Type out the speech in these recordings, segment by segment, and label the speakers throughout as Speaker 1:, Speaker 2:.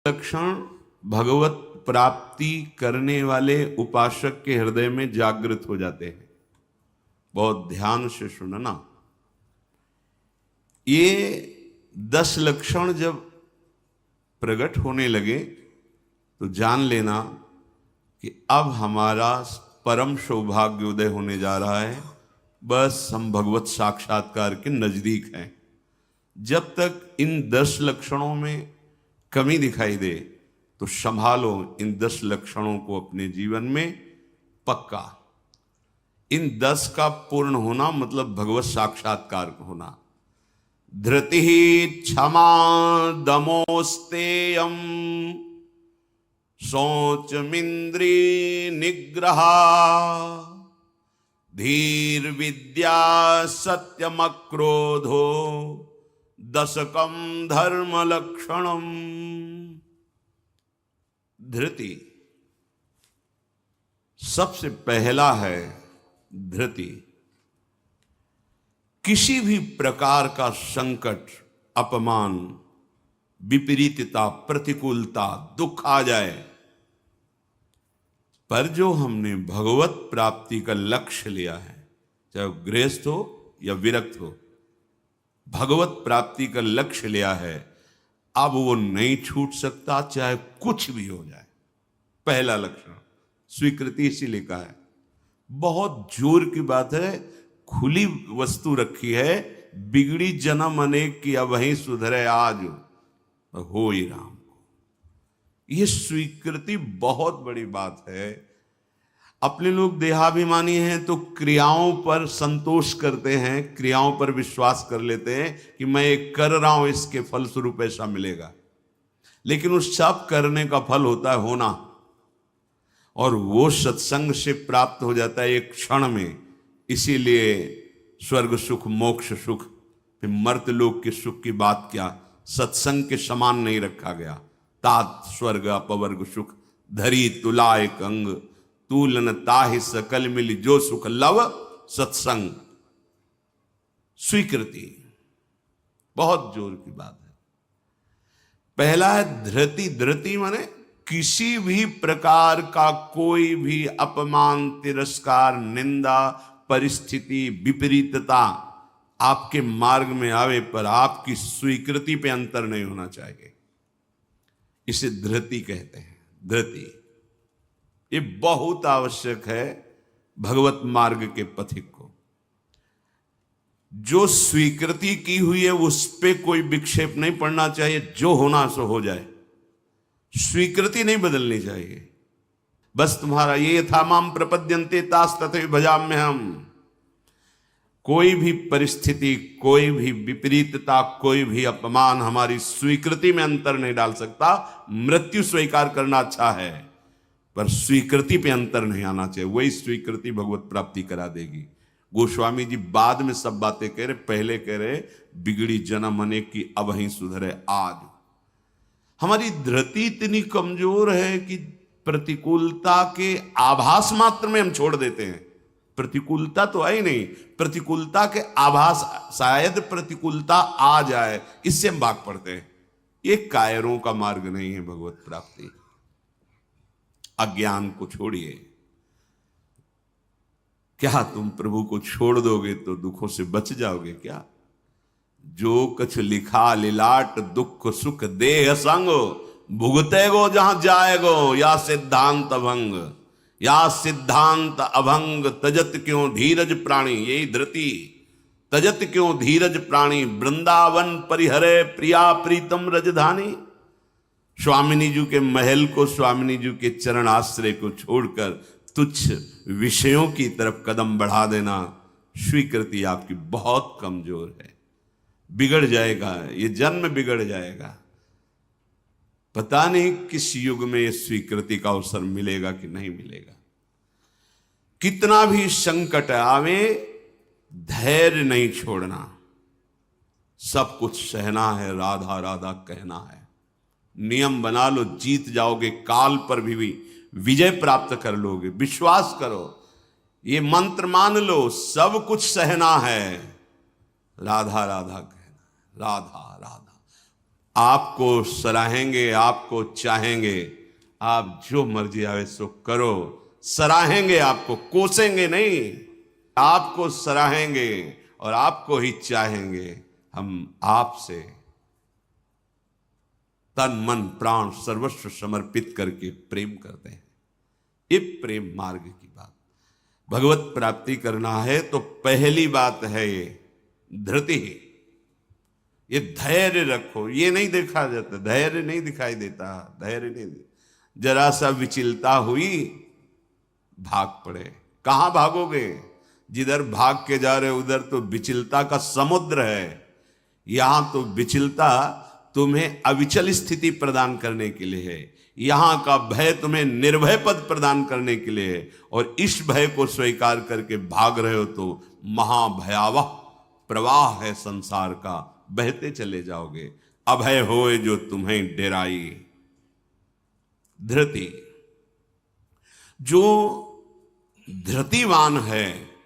Speaker 1: लक्षण भगवत प्राप्ति करने वाले उपासक के हृदय में जागृत हो जाते हैं। बहुत ध्यान से सुनना। ये 10 लक्षण जब प्रकट होने लगे तो जान लेना कि अब हमारा परम सौभाग्य उदय होने जा रहा है। बस हम भगवत साक्षात्कार के नजदीक हैं। जब तक इन 10 लक्षणों में कमी दिखाई दे तो संभालो इन 10 लक्षणों को अपने जीवन में पक्का। इन 10 का पूर्ण होना मतलब भगवत साक्षात्कार होना। धृति क्षमा दमोस्तेयम शौचमिंद्री निग्रह धीर विद्या सत्यमक्रोधो दशकम धर्म लक्षणम। धृति सबसे पहला है। धृति किसी भी प्रकार का संकट, अपमान, विपरीतता, प्रतिकूलता, दुख आ जाए, पर जो हमने भगवत प्राप्ति का लक्ष्य लिया है, चाहे गृहस्थ हो या विरक्त हो, भगवत प्राप्ति का लक्ष्य लिया है, अब वो नहीं छूट सकता, चाहे कुछ भी हो जाए। पहला लक्षण स्वीकृति इसीलिए कहा है। बहुत जोर की बात है। खुली वस्तु रखी है, बिगड़ी जन्म अनेक की अब वहीं सुधरे आज हो ही राम को। यह स्वीकृति बहुत बड़ी बात है। अपने लोग देहाभिमानी हैं तो क्रियाओं पर संतोष करते हैं, क्रियाओं पर विश्वास कर लेते हैं कि मैं एक कर रहा हूं, इसके फलस्वरूप ऐसा मिलेगा। लेकिन उस सब करने का फल होता है होना, और वो सत्संग से प्राप्त हो जाता है एक क्षण में। इसीलिए स्वर्ग सुख, मोक्ष सुख, फिर मर्त्यलोक के सुख की बात क्या, सत्संग के समान नहीं रखा गया। तात स्वर्ग अपवर्ग सुख धरी तुला एक अंग तूलन ताहि सकल मिली जो सुख लव सत्संग। स्वीकृति बहुत जोर की बात है। पहला है धृति। धृति माने किसी भी प्रकार का कोई भी अपमान, तिरस्कार, निंदा, परिस्थिति, विपरीतता आपके मार्ग में आवे पर आपकी स्वीकृति पे अंतर नहीं होना चाहिए। इसे धृति कहते हैं। धृति ये बहुत आवश्यक है भगवत मार्ग के पथिक को। जो स्वीकृति की हुई है उस पे कोई विक्षेप नहीं पड़ना चाहिए। जो होना सो हो जाए, स्वीकृति नहीं बदलनी चाहिए। बस तुम्हारा ये था माम प्रपद्यन्ते तास तथे भजाम्य हम। कोई भी परिस्थिति, कोई भी विपरीतता, कोई भी अपमान हमारी स्वीकृति में अंतर नहीं डाल सकता। मृत्यु स्वीकार करना अच्छा है, पर स्वीकृति पे अंतर नहीं आना चाहिए। वही स्वीकृति भगवत प्राप्ति करा देगी। गोस्वामी जी बाद में सब बातें कह रहे, पहले कह रहे बिगड़ी जन्म अनेक की अब वहीं सुधरे आज। हमारी धृति इतनी कमजोर है कि प्रतिकूलता के आभास मात्र में हम छोड़ देते हैं। प्रतिकूलता तो आई नहीं, प्रतिकूलता के आभास, शायद प्रतिकूलता आ जाए, इससे हम भाग पड़ते हैं। ये कायरों का मार्ग नहीं है भगवत प्राप्ति। अज्ञान को छोड़िए। क्या तुम प्रभु को छोड़ दोगे तो दुखों से बच जाओगे क्या? जो कुछ लिखा लिलाट दुख सुख देह संग भुगते गो जहां जाएगो या सिद्धांत अभंग। या सिद्धांत अभंग तजत क्यों धीरज प्राणी। यही धृति। तजत क्यों धीरज प्राणी वृंदावन परिहरे प्रिया प्रीतम रजधानी। स्वामिनी जी के महल को, स्वामिनी जी के चरण आश्रय को छोड़कर तुच्छ विषयों की तरफ कदम बढ़ा देना, स्वीकृति आपकी बहुत कमजोर है। बिगड़ जाएगा, ये जन्म बिगड़ जाएगा। पता नहीं किस युग में ये स्वीकृति का अवसर मिलेगा कि नहीं मिलेगा। कितना भी संकट आवे, धैर्य नहीं छोड़ना। सब कुछ सहना है, राधा राधा कहना है। नियम बना लो, जीत जाओगे। काल पर भी विजय प्राप्त कर लोगे। विश्वास करो, ये मंत्र मान लो, सब कुछ सहना है, राधा राधा कहना, राधा राधा। आपको सराहेंगे, आपको चाहेंगे, आप जो मर्जी आवे सो करो। सराहेंगे आपको, कोसेंगे नहीं, आपको सराहेंगे और आपको ही चाहेंगे। हम आपसे तन मन प्राण सर्वस्व समर्पित करके प्रेम करते हैं। ये प्रेम मार्ग की बात। भगवत प्राप्ति करना है तो पहली बात है ये धृति, ये धैर्य रखो। ये नहीं देखा जाता, धैर्य नहीं दिखाई देता, धैर्य नहीं। जरा सा विचलता हुई, भाग पड़े। कहां भागोगे? जिधर भाग के जा रहे उधर तो विचलता का समुद्र है। यहां तो विचलता तुम्हें अविचल स्थिति प्रदान करने के लिए है। यहां का भय तुम्हें निर्भय पद प्रदान करने के लिए है। और इस भय को स्वीकार करके भाग रहे हो तो महाभयावह प्रवाह है संसार का, बहते चले जाओगे। अभय होए जो तुम्हें डेराई। धृति, जो धृतिवान है,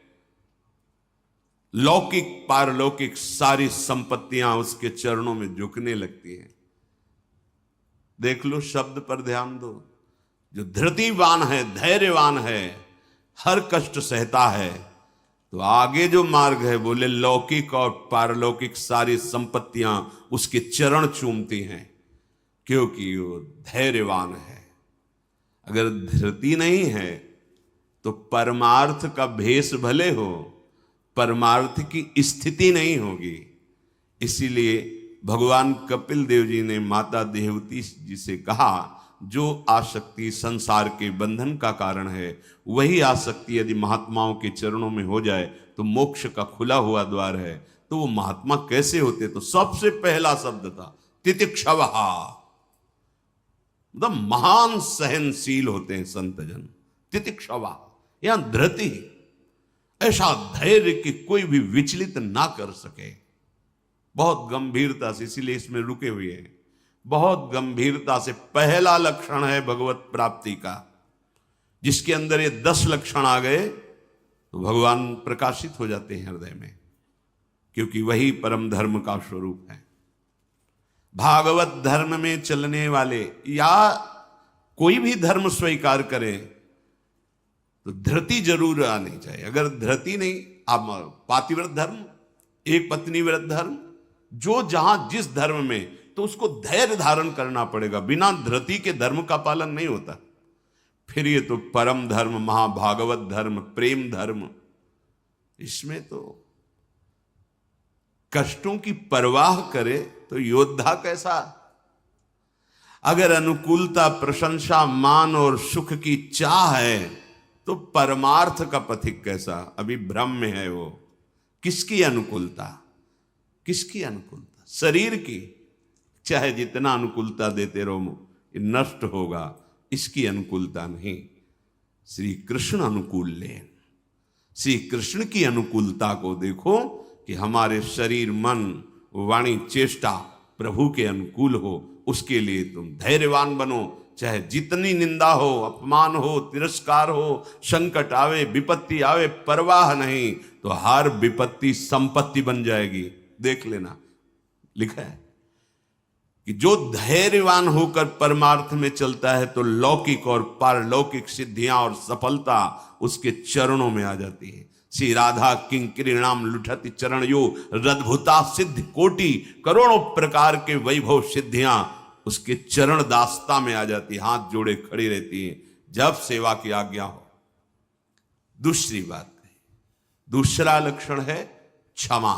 Speaker 1: लौकिक पारलौकिक सारी संपत्तियां उसके चरणों में झुकने लगती हैं। देख लो, शब्द पर ध्यान दो। जो धृतिवान है, धैर्यवान है, हर कष्ट सहता है, तो आगे जो मार्ग है बोले लौकिक और पारलौकिक सारी संपत्तियां उसके चरण चूमती हैं, क्योंकि वो धैर्यवान है। अगर धृति नहीं है तो परमार्थ का भेष भले हो, परमार्थ की स्थिति नहीं होगी। इसीलिए भगवान कपिल देव जी ने माता देवती जी से कहा, जो आसक्ति संसार के बंधन का कारण है, वही आसक्ति यदि महात्माओं के चरणों में हो जाए तो मोक्ष का खुला हुआ द्वार है। तो वो महात्मा कैसे होते? तो सबसे पहला शब्द था तितिक्षवः, मतलब महान सहनशील होते हैं संत जन। तितिक्षवः, यहां धृति, ऐसा धैर्य कि कोई भी विचलित ना कर सके। बहुत गंभीरता से, इसीलिए इसमें रुके हुए हैं। बहुत गंभीरता से पहला लक्षण है भगवत प्राप्ति का। जिसके अंदर ये 10 लक्षण आ गए तो भगवान प्रकाशित हो जाते हैं हृदय में, क्योंकि वही परम धर्म का स्वरूप है। भागवत धर्म में चलने वाले या कोई भी धर्म स्वीकार करें तो धृति जरूर आनी चाहिए। अगर धृति नहीं, आप पातिव्रत धर्म, एक पत्नी व्रत धर्म, जो जहां जिस धर्म में, तो उसको धैर्य धारण करना पड़ेगा। बिना धृति के धर्म का पालन नहीं होता। फिर ये तो परम धर्म, महाभागवत धर्म, प्रेम धर्म, इसमें तो कष्टों की परवाह करे तो योद्धा कैसा। अगर अनुकूलता, प्रशंसा, मान और सुख की चाह है तो परमार्थ का पथिक कैसा। अभी भ्रम में है वो। किसकी अनुकूलता? किसकी अनुकूलता? शरीर की। चाहे जितना अनुकूलता देते रहो, ये नष्ट होगा। इसकी अनुकूलता नहीं। श्री कृष्ण अनुकूल लेन, श्री कृष्ण की अनुकूलता को देखो कि हमारे शरीर, मन, वाणी, चेष्टा प्रभु के अनुकूल हो। उसके लिए तुम धैर्यवान बनो। चाहे जितनी निंदा हो, अपमान हो, तिरस्कार हो, संकट आवे, विपत्ति आवे, परवाह नहीं। तो हर विपत्ति संपत्ति बन जाएगी। देख लेना, लिखा है कि जो धैर्यवान होकर परमार्थ में चलता है तो लौकिक और पारलौकिक सिद्धियां और सफलता उसके चरणों में आ जाती है। श्री राधा किंकरीणाम लुठति चरण यो रद्भुता सिद्ध कोटि, करोड़ों प्रकार के वैभव सिद्धियां उसके चरण दास्ता में आ जाती, हाथ जोड़े खड़ी रहती हैं जब सेवा की आज्ञा हो। दूसरी बात है, दूसरा लक्षण है क्षमा।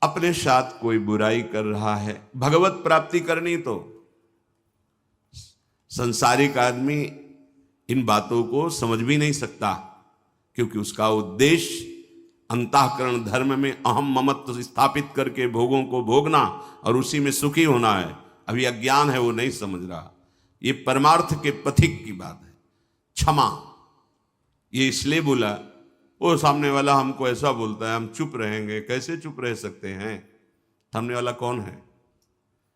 Speaker 1: अपने साथ कोई बुराई कर रहा है, भगवत प्राप्ति करनी तो संसारिक आदमी इन बातों को समझ भी नहीं सकता, क्योंकि उसका उद्देश्य अंतःकरण धर्म में अहम ममत्व स्थापित करके भोगों को भोगना और उसी में सुखी होना है। अभी अज्ञान है, वो नहीं समझ रहा। ये परमार्थ के पथिक की बात है। क्षमा, ये इसलिए बोला, वो सामने वाला हमको ऐसा बोलता है, हम चुप रहेंगे। कैसे चुप रह सकते हैं? सामने वाला कौन है?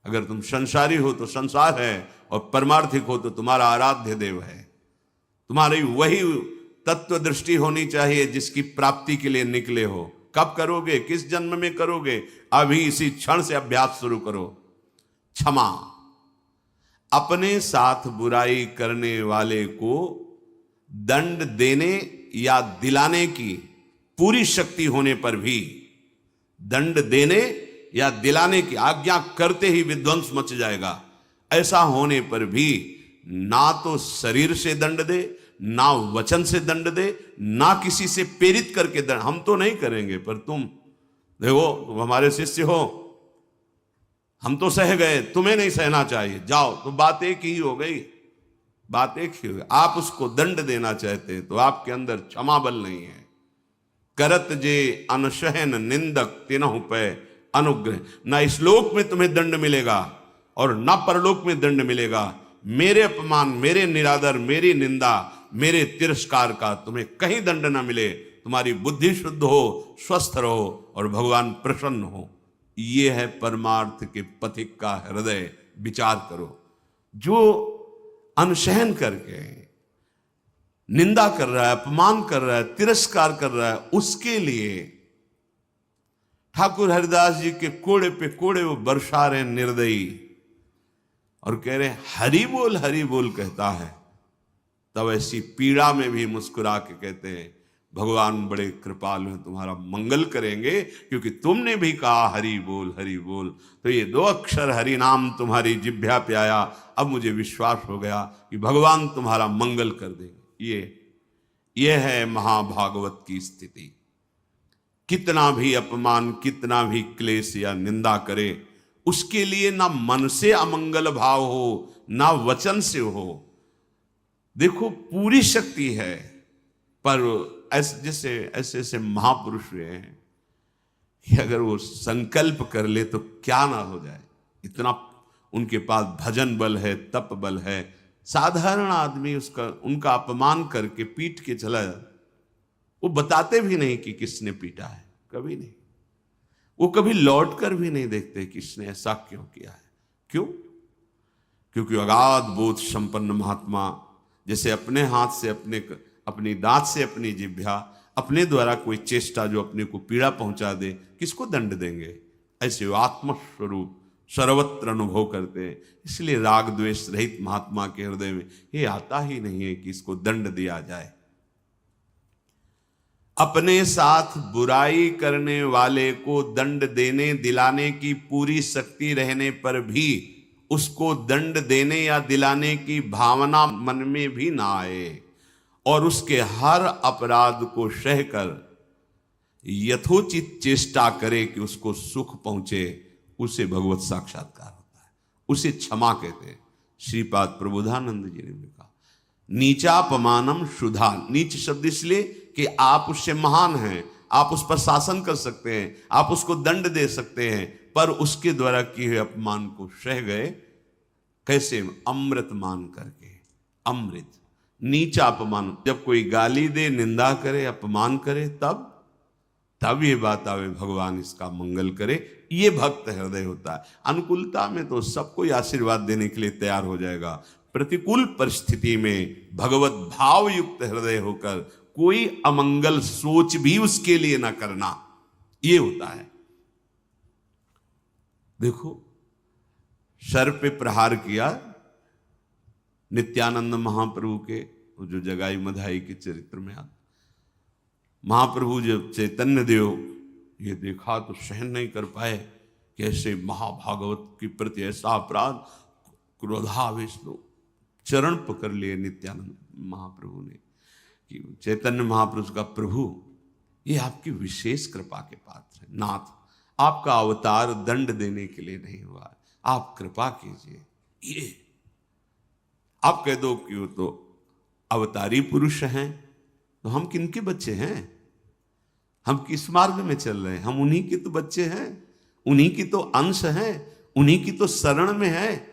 Speaker 1: अगर तुम संसारी हो तो संसार है, और परमार्थिक हो तो तुम्हारा आराध्य देव है। तुम्हारी वही तत्व दृष्टि होनी चाहिए जिसकी प्राप्ति के लिए निकले हो। कब करोगे, किस जन्म में करोगे? अभी इसी क्षण से अभ्यास शुरू करो। क्षमा, अपने साथ बुराई करने वाले को दंड देने या दिलाने की पूरी शक्ति होने पर भी, दंड देने या दिलाने की आज्ञा करते ही विध्वंस मच जाएगा, ऐसा होने पर भी ना तो शरीर से दंड दे, ना वचन से दंड दे, ना किसी से प्रेरित करके दंड। हम तो नहीं करेंगे, पर तुम देखो, तुम हमारे शिष्य हो, हम तो सह गए, तुम्हें नहीं सहना चाहिए, जाओ। तो बात एक ही हो गई, बात एक ही हो गई। आप उसको दंड देना चाहते हैं तो आपके अंदर क्षमा बल नहीं है। करत जे अनशहन निंदक तिनहु पे अनुग्रह, ना इस लोक में तुम्हें दंड मिलेगा और ना परलोक में दंड मिलेगा। मेरे अपमान, मेरे निरादर, मेरी निंदा, मेरे तिरस्कार का तुम्हें कहीं दंड ना मिले। तुम्हारी बुद्धि शुद्ध हो, स्वस्थ रहो और भगवान प्रसन्न हो। ये है परमार्थ के पथिक का हृदय। विचार करो, जो अनशहन करके निंदा कर रहा है, अपमान कर रहा है, तिरस्कार कर रहा है, उसके लिए ठाकुर हरिदास जी के कोड़े पे कोड़े वो बरसा रहे निर्दयी और कह रहे हरि बोल कहता है। तब ऐसी पीड़ा में भी मुस्कुरा के कहते हैं भगवान बड़े कृपालु हैं, तुम्हारा मंगल करेंगे, क्योंकि तुमने भी कहा हरि बोल हरि बोल। तो ये 2 अक्षर हरि नाम तुम्हारी जिह्वा पे आया, अब मुझे विश्वास हो गया कि भगवान तुम्हारा मंगल कर देंगे। ये है महाभागवत की स्थिति। कितना भी अपमान, कितना भी क्लेश या निंदा करे, उसके लिए ना मन से अमंगल भाव हो, ना वचन से हो। देखो, पूरी शक्ति है, पर ऐसे ऐसे महापुरुष हुए हैं कि अगर वो संकल्प कर ले तो क्या ना हो जाए। इतना उनके पास भजन बल है, तप बल है। साधारण आदमी उनका अपमान करके पीट के चला जाता, वो बताते भी नहीं कि किसने पीटा है, कभी नहीं। वो कभी लौट कर भी नहीं देखते किसने ऐसा क्यों किया है। क्यों? क्योंकि अगाध बोध संपन्न महात्मा जैसे अपने हाथ से, अपनी दांत से अपनी जिह्वा, अपने द्वारा कोई चेष्टा जो अपने को पीड़ा पहुंचा दे, किसको दंड देंगे? ऐसे वो आत्मस्वरूप सर्वत्र अनुभव करते हैं। इसलिए राग द्वेष रहित महात्मा के हृदय में ये आता ही नहीं है कि इसको दंड दिया जाए। अपने साथ बुराई करने वाले को दंड देने दिलाने की पूरी शक्ति रहने पर भी उसको दंड देने या दिलाने की भावना मन में भी ना आए और उसके हर अपराध को सहकर यथोचित चेष्टा करे कि उसको सुख पहुंचे, उसे भगवत साक्षात्कार होता है, उसे क्षमा कहते हैं। श्रीपाद प्रबोधानंद जी ने कहा नीचापमानम शुद्धा। नीच शब्द इसलिए कि आप उससे महान हैं, आप उस पर शासन कर सकते हैं, आप उसको दंड दे सकते हैं, पर उसके द्वारा किए हुए अपमान को सह गए। कैसे? अमृत मान करके। अमृत, नीचा अपमान। जब कोई गाली दे, निंदा करे, अपमान करे, तब ये बात आवे भगवान इसका मंगल करे। ये भक्त हृदय होता है। अनुकूलता में तो सब कोई आशीर्वाद देने के लिए तैयार हो जाएगा। प्रतिकूल परिस्थिति में भगवत भाव युक्त हृदय होकर कोई अमंगल सोच भी उसके लिए ना करना, ये होता है। देखो, सर पे प्रहार किया नित्यानंद महाप्रभु के, जो जगाई मधाई के चरित्र में आता। महाप्रभु जब चैतन्य देव ये देखा तो सहन नहीं कर पाए कि ऐसे महाभागवत के प्रति ऐसा अपराध। क्रोधावेश लोग चरण पकड़ लिए नित्यानंद महाप्रभु ने कि चैतन्य महाप्रभु का प्रभु, ये आपकी विशेष कृपा के पात्र है। नाथ, आपका अवतार दंड देने के लिए नहीं हुआ, आप कृपा कीजिए। ये आप कह दो कि वो तो अवतारी पुरुष हैं, तो हम किनके बच्चे हैं? हम किस मार्ग में चल रहे हैं? हम उन्हीं के तो बच्चे हैं, उन्हीं की तो अंश हैं, उन्हीं की तो शरण में है।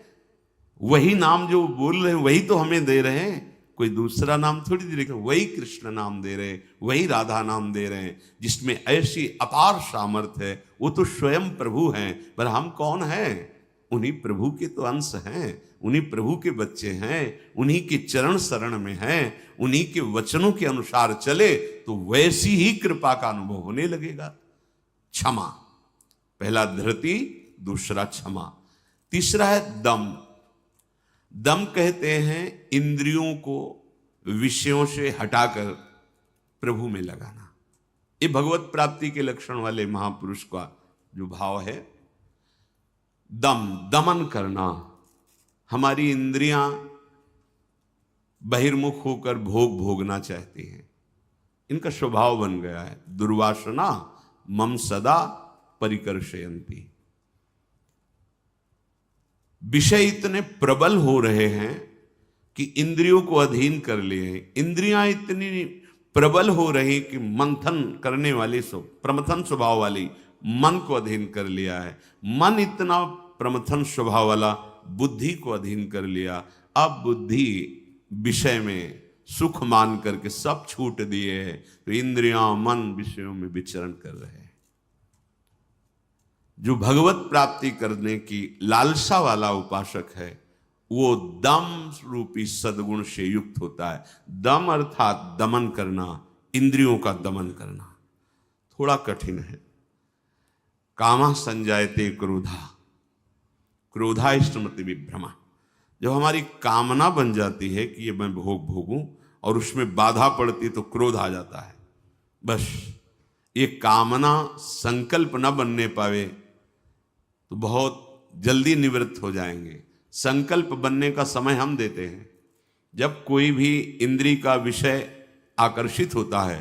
Speaker 1: वही नाम जो बोल रहे हैं वही तो हमें दे रहे हैं, कोई दूसरा नाम थोड़ी दे रहे। वही कृष्ण नाम दे रहे हैं, वही राधा नाम दे रहे हैं, जिसमें ऐसी अपार सामर्थ्य है। वो तो स्वयं प्रभु हैं, पर हम कौन हैं? उन्हीं प्रभु के तो अंश हैं, उन्हीं प्रभु के बच्चे हैं, उन्हीं के चरण शरण में हैं, उन्हीं के वचनों के अनुसार चले तो वैसी ही कृपा का अनुभव होने लगेगा। क्षमा। पहला धृति, दूसरा क्षमा। तीसरा है दम। दम कहते हैं इंद्रियों को विषयों से हटाकर प्रभु में लगाना। ये भगवत प्राप्ति के लक्षण वाले महापुरुष का जो भाव है। दम, दमन करना। हमारी इंद्रियां बहिर्मुख होकर भोग भोगना चाहती हैं, इनका स्वभाव बन गया है। दुर्वासना मम सदा परिकर्षयन्ति। विषय इतने प्रबल हो रहे हैं कि इंद्रियों को अधीन कर लिए हैं। इंद्रियां इतनी प्रबल हो रही कि मंथन करने वाली प्रमथन स्वभाव वाली मन को अधीन कर लिया है। मन इतना प्रमथन स्वभाव वाला बुद्धि को अधीन कर लिया। अब बुद्धि विषय में सुख मान करके सब छूट दिए हैं, तो इंद्रियां मन विषयों में विचरण कर रहे हैं। जो भगवत प्राप्ति करने की लालसा वाला उपासक है वो दम रूपी सद्गुण से युक्त होता है। दम अर्थात दमन करना, इंद्रियों का दमन करना। थोड़ा कठिन है। कामा संजायते क्रोधा, क्रोधा इष्टमति विभ्रमा। जब हमारी कामना बन जाती है कि ये मैं भोग भोगूं और उसमें बाधा पड़ती तो क्रोध आ जाता है। बस ये कामना संकल्प न बनने पावे तो बहुत जल्दी निवृत्त हो जाएंगे। संकल्प बनने का समय हम देते हैं। जब कोई भी इंद्री का विषय आकर्षित होता है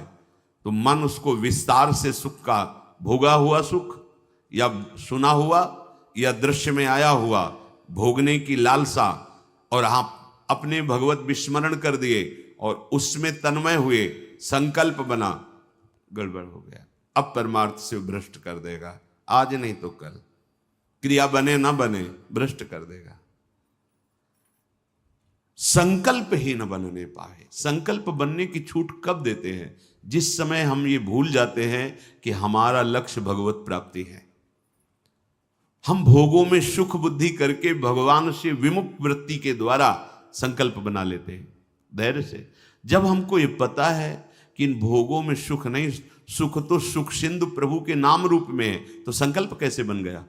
Speaker 1: तो मन उसको विस्तार से सुख का, भोगा हुआ सुख या सुना हुआ या दृश्य में आया हुआ भोगने की लालसा, और आप अपने भगवत विस्मरण कर दिए और उसमें तन्मय हुए, संकल्प बना, गड़बड़ हो गया। अब परमार्थ से भ्रष्ट कर देगा। आज नहीं तो कल, क्रिया बने ना बने, भ्रष्ट कर देगा। संकल्प ही न बनने पाए। संकल्प बनने की छूट कब देते हैं? जिस समय हम ये भूल जाते हैं कि हमारा लक्ष्य भगवत प्राप्ति है। हम भोगों में सुख बुद्धि करके भगवान से विमुख वृत्ति के द्वारा संकल्प बना लेते हैं धैर्य से। जब हमको ये पता है कि इन भोगों में सुख नहीं, सुख तो सुख सिंधु प्रभु के नाम रूप में है, तो संकल्प कैसे बन गया?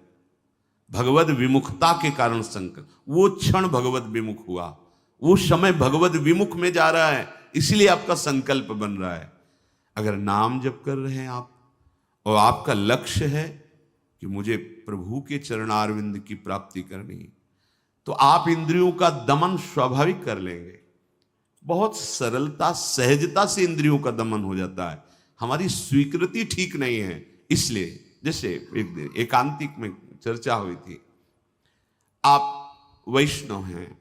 Speaker 1: भगवत विमुखता के कारण संकल्प। वो क्षण भगवत विमुख हुआ, वो समय भगवत विमुख में जा रहा है, इसलिए आपका संकल्प बन रहा है। अगर नाम जप कर रहे हैं आप और आपका लक्ष्य है कि मुझे प्रभु के चरणारविंद की प्राप्ति करनी, तो आप इंद्रियों का दमन स्वाभाविक कर लेंगे। बहुत सरलता सहजता से इंद्रियों का दमन हो जाता है। हमारी स्वीकृति ठीक नहीं है, इसलिए जैसे एक दिन एकांतिक में चर्चा हुई थी, आप वैष्णव हैं,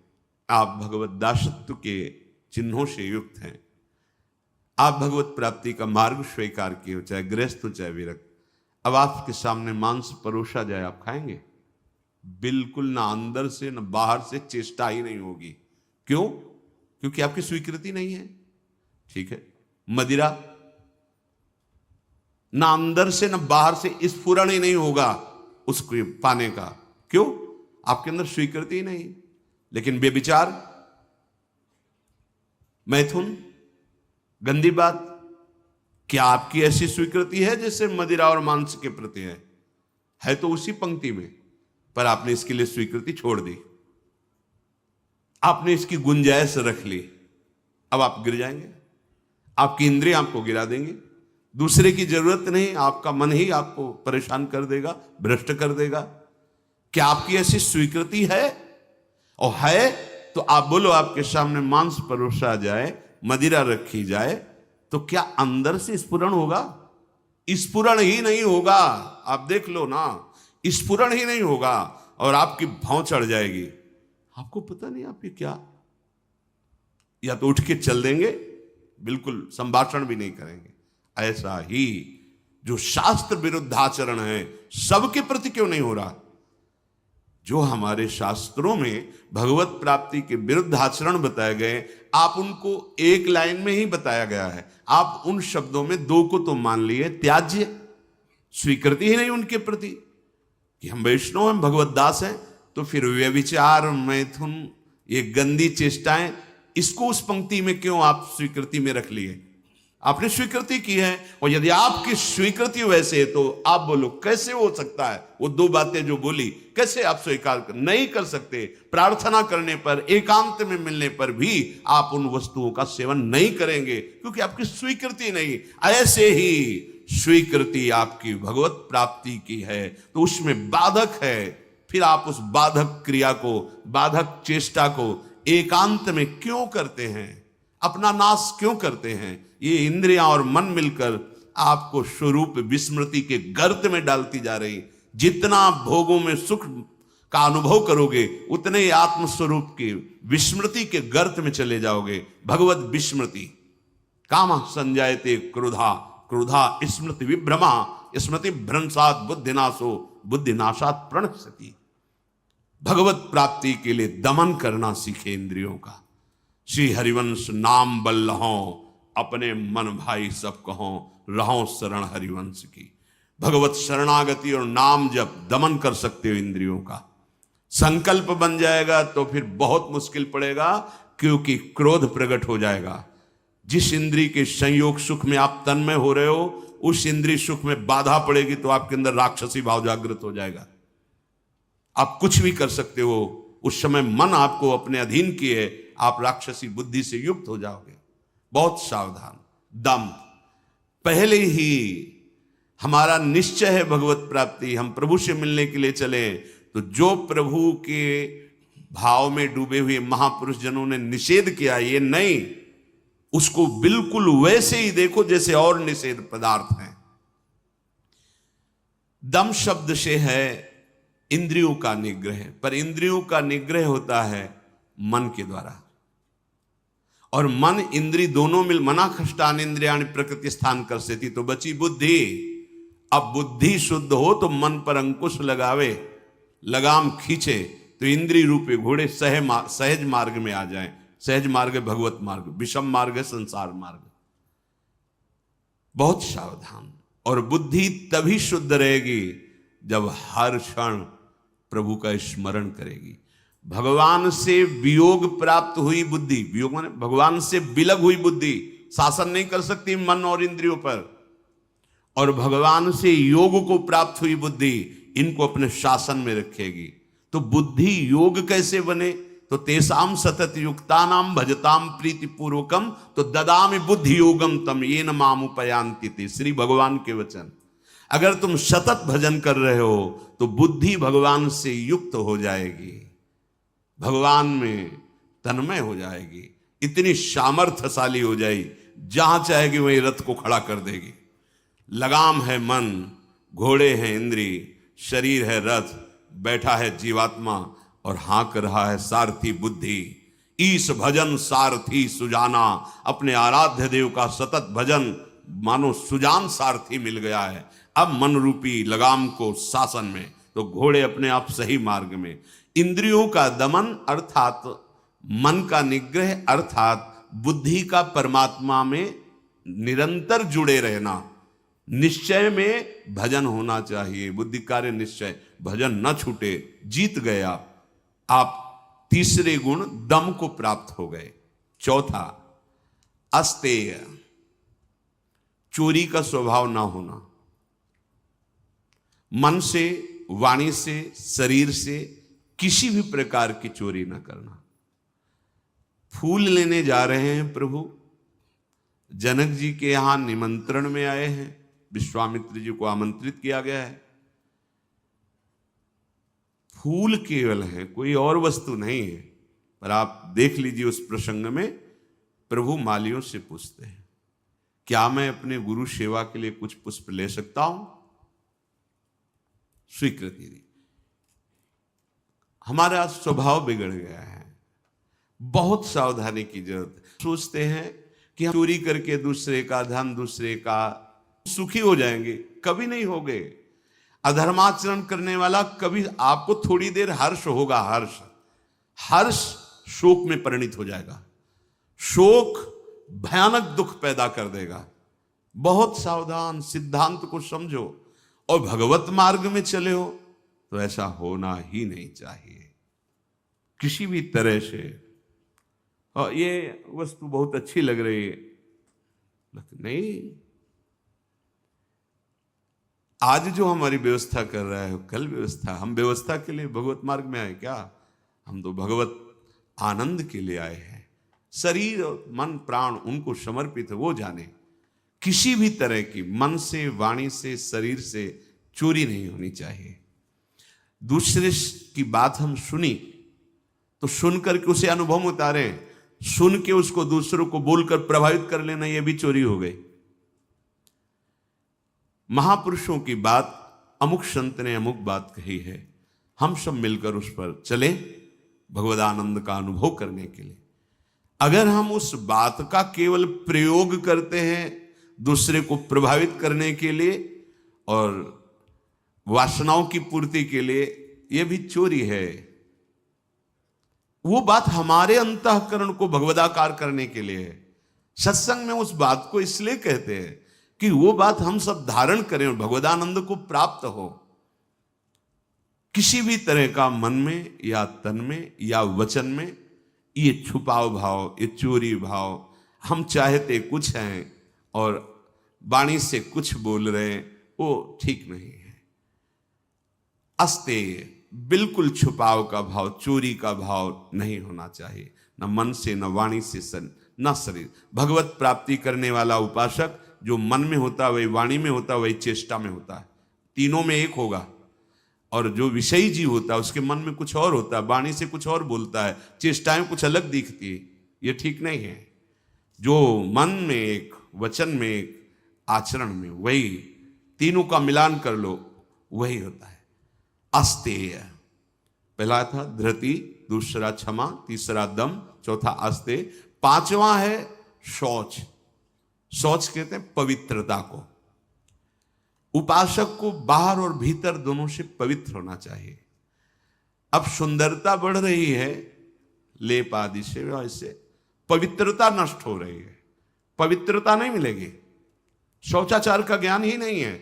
Speaker 1: आप भगवत दासत्व के चिन्हों से युक्त हैं, आप भगवत प्राप्ति का मार्ग स्वीकार किए हो, चाहे गृहस्थ हो चाहे विरक्त। अब आपके सामने मांस परोसा जाए, आप खाएंगे? बिल्कुल ना, अंदर से ना बाहर से चेष्टा ही नहीं होगी। क्यों? क्योंकि आपकी स्वीकृति नहीं है। ठीक है, मदिरा ना अंदर से ना बाहर से स्फुरण ही नहीं होगा उसको पाने का। क्यों? आपके अंदर स्वीकृति ही नहीं। लेकिन बेविचार, मैथुन, गंदी बात, क्या आपकी ऐसी स्वीकृति है जैसे मदिरा और मांस के प्रति है तो उसी पंक्ति में, पर आपने इसके लिए स्वीकृति छोड़ दी, आपने इसकी गुंजाइश रख ली। अब आप गिर जाएंगे, आपकी इंद्रियां आपको गिरा देंगे। दूसरे की जरूरत नहीं, आपका मन ही आपको परेशान कर देगा, भ्रष्ट कर देगा। क्या आपकी ऐसी स्वीकृति है? और है तो आप बोलो, आपके सामने मांस परोसा जाए, मदिरा रखी जाए, तो क्या अंदर से स्फुरण होगा? स्फुरण ही नहीं होगा। आप देख लो ना, स्फुरण ही नहीं होगा और आपकी भौं चढ़ जाएगी। आपको पता नहीं आप ये क्या, या तो उठ के चल देंगे, बिल्कुल संभाषण भी नहीं करेंगे। ऐसा ही जो शास्त्र विरुद्ध आचरण है, सबके प्रति क्यों नहीं हो रहा? जो हमारे शास्त्रों में भगवत प्राप्ति के विरुद्ध आचरण बताए गए, आप उनको एक लाइन में ही बताया गया है। आप उन शब्दों में दो को तो मान लिए, त्याज्य, स्वीकृति ही नहीं उनके प्रति कि हम वैष्णव हैं, भगवत दास हैं। तो फिर व्यभिचार, मैथुन, ये गंदी चेष्टाएं, इसको उस पंक्ति में क्यों आप स्वीकृति में रख लिए? आपने स्वीकृति की है, और यदि आपकी स्वीकृति वैसे है तो आप बोलो कैसे हो सकता है वो दो बातें जो बोली, कैसे आप स्वीकार नहीं कर सकते? प्रार्थना करने पर, एकांत में मिलने पर भी आप उन वस्तुओं का सेवन नहीं करेंगे, क्योंकि आपकी स्वीकृति नहीं। ऐसे ही स्वीकृति आपकी भगवत प्राप्ति की है तो उसमें बाधक है, फिर आप उस बाधक क्रिया को, बाधक चेष्टा को एकांत में क्यों करते हैं? अपना नाश क्यों करते हैं? ये इंद्रियां और मन मिलकर आपको स्वरूप विस्मृति के गर्त में डालती जा रही। जितना भोगों में सुख का अनुभव करोगे उतने ही आत्मस्वरूप की विस्मृति के गर्त में चले जाओगे। भगवत विस्मृति, काम संजायते क्रोधा, क्रोधा स्मृति विभ्रमा, स्मृति भ्रंशात बुद्धिनाशो, बुद्धिनाशात प्रणश्यति। भगवत प्राप्ति के लिए दमन करना सीखे इंद्रियों का। श्री हरिवंश नाम बल्लहों, अपने मन भाई सब कहों, रहों शरण हरिवंश की। भगवत शरणागति और नाम जब दमन कर सकते हो इंद्रियों का, संकल्प बन जाएगा तो फिर बहुत मुश्किल पड़ेगा, क्योंकि क्रोध प्रकट हो जाएगा। जिस इंद्री के संयोग सुख में आप तन्मय हो रहे हो, उस इंद्री सुख में बाधा पड़ेगी तो आपके अंदर राक्षसी भाव जागृत हो जाएगा। आप कुछ भी कर सकते हो, उस समय मन आपको अपने अधीन किए आप राक्षसी बुद्धि से युक्त हो जाओगे। बहुत सावधान। दम, पहले ही हमारा निश्चय है भगवत प्राप्ति, हम प्रभु से मिलने के लिए चले, तो जो प्रभु के भाव में डूबे हुए महापुरुष जनों ने निषेध किया, ये नहीं, उसको बिल्कुल वैसे ही देखो जैसे और निषेध पदार्थ हैं। दम शब्द से है इंद्रियों का निग्रह, पर इंद्रियों का निग्रह होता है मन के द्वारा, और मन इंद्री दोनों मिल मना खष्टान इंद्रियाणि प्रकृति स्थान कर सेती, तो बची बुद्धि। अब बुद्धि शुद्ध हो तो मन पर अंकुश लगावे, लगाम खींचे, तो इंद्री रूपी घोड़े सहज मार्ग में आ जाएं। सहज मार्ग है भगवत मार्ग, विषम मार्ग है संसार मार्ग। बहुत सावधान। और बुद्धि तभी शुद्ध रहेगी जब हर क्षण प्रभु का स्मरण करेगी। भगवान से वियोग प्राप्त हुई बुद्धि, वियोग माने भगवान से विलग हुई बुद्धि शासन नहीं कर सकती मन और इंद्रियों पर, और भगवान से योग को प्राप्त हुई बुद्धि इनको अपने शासन में रखेगी। तो बुद्धि योग कैसे बने? तो तेसाम सतत युक्तानाम भजताम प्रीति पूर्वकम तो ददामि बुद्धि योगम तम येन माम उपयांति ते। श्री भगवान के वचन। अगर तुम सतत भजन कर रहे हो तो बुद्धि भगवान से युक्त हो जाएगी, भगवान में तन्मय हो जाएगी, इतनी सामर्थ्यशाली हो जाएगी, जहां चाहेगी वहीं रथ को खड़ा कर देगी। लगाम है मन, घोड़े हैं इंद्री, शरीर है रथ, बैठा है जीवात्मा और हाँक रहा है सारथी बुद्धि। ईश भजन सारथी सुजाना, अपने आराध्य देव का सतत भजन मानो सुजान सारथी मिल गया है। अब मन रूपी लगाम को शासन में, तो घोड़े अपने आप सही मार्ग में। इंद्रियों का दमन अर्थात मन का निग्रह, अर्थात बुद्धि का परमात्मा में निरंतर जुड़े रहना। निश्चय में भजन होना चाहिए, बुद्धि कार्य निश्चय, भजन न छूटे। जीत गए आप तीसरे गुण दम को प्राप्त हो गए। चौथा अस्तेय, चोरी का स्वभाव ना होना। मन से, वाणी से, शरीर से किसी भी प्रकार की चोरी ना करना। फूल लेने जा रहे हैं प्रभु, जनक जी के यहां निमंत्रण में आए हैं, विश्वामित्र जी को आमंत्रित किया गया है। फूल केवल है, कोई और वस्तु नहीं है। पर आप देख लीजिए उस प्रसंग में प्रभु मालियों से पूछते हैं, क्या मैं अपने गुरु सेवा के लिए कुछ पुष्प ले सकता हूं? स्वीकृति दी। हमारा स्वभाव बिगड़ गया है, बहुत सावधानी की जरूरत है। सोचते हैं कि हम चोरी करके दूसरे का धन, दूसरे का सुखी हो जाएंगे, कभी नहीं होगे। अधर्माचरण करने वाला कभी, आपको थोड़ी देर हर्ष होगा, हर्ष शोक में परिणित हो जाएगा, शोक भयानक दुख पैदा कर देगा। बहुत सावधान, सिद्धांत को समझो और भगवत मार्ग में चले हो तो ऐसा होना ही नहीं चाहिए किसी भी तरह से। और ये वस्तु बहुत अच्छी लग रही है, नहीं, आज जो हमारी व्यवस्था कर रहा है कल व्यवस्था, हम व्यवस्था के लिए भगवत मार्ग में आए क्या? हम तो भगवत आनंद के लिए आए हैं। शरीर और मन प्राण उनको समर्पित है, वो जाने। किसी भी तरह की मन से, वाणी से, शरीर से चोरी नहीं होनी चाहिए। दूसरे की बात हम सुनी तो सुन करके उसे अनुभव में उतारे, सुन के उसको दूसरों को बोलकर प्रभावित कर लेना, यह भी चोरी हो गई। महापुरुषों की बात, अमुक संत ने अमुक बात कही है, हम सब मिलकर उस पर चले भगवद आनंद का अनुभव करने के लिए। अगर हम उस बात का केवल प्रयोग करते हैं दूसरे को प्रभावित करने के लिए और वासनाओं की पूर्ति के लिए, यह भी चोरी है। वो बात हमारे अंतःकरण को भगवदाकार करने के लिए है। सत्संग में उस बात को इसलिए कहते हैं कि वो बात हम सब धारण करें और भगवदानंद को प्राप्त हो। किसी भी तरह का मन में या तन में या वचन में ये छुपाव भाव, ये चोरी भाव, हम चाहते कुछ हैं और वाणी से कुछ बोल रहे हैं, वो ठीक नहीं है। अस्तेय, बिल्कुल छुपाव का भाव, चोरी का भाव नहीं होना चाहिए, न मन से, न वाणी से, न शरीर। भगवत प्राप्ति करने वाला उपासक जो मन में होता है वही वाणी में होता है, वही चेष्टा में होता है, तीनों में एक होगा। और जो विषयी जीव होता है उसके मन में कुछ और होता है, वाणी से कुछ और बोलता है, चेष्टाएं कुछ अलग दिखती है, ये ठीक नहीं है। जो मन में एक, वचन में एक, आचरण में वही, तीनों का मिलान कर लो, वही होता है अस्तेय। पहला था धृति, दूसरा क्षमा, तीसरा दम, चौथा अस्तेय, पांचवा है शौच। शौच कहते हैं पवित्रता को। उपासक को बाहर और भीतर दोनों से पवित्र होना चाहिए। अब सुंदरता बढ़ रही है लेप आदि से, वैसे पवित्रता नष्ट हो रही है, पवित्रता नहीं मिलेगी। शौचाचार का ज्ञान ही नहीं है,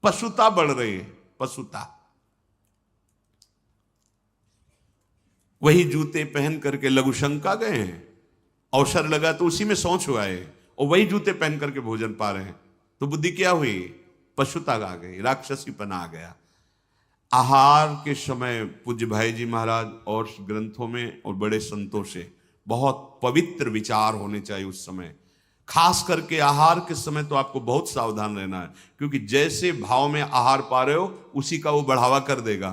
Speaker 1: पशुता बढ़ रही है, पशुता। वही जूते पहन करके लघुशंका गए हैं, अवसर लगा तो उसी में शौच हुआ है, और वही जूते पहन करके भोजन पा रहे हैं, तो बुद्धि क्या हुई? पशुता आ गई, राक्षसीपना आ गया। आहार के समय पूज्य भाई जी महाराज और ग्रंथों में और बड़े संतों से बहुत पवित्र विचार होने चाहिए उस समय। खास करके आहार के समय तो आपको बहुत सावधान रहना है, क्योंकि जैसे भाव में आहार पा रहे हो उसी का वो बढ़ावा कर देगा।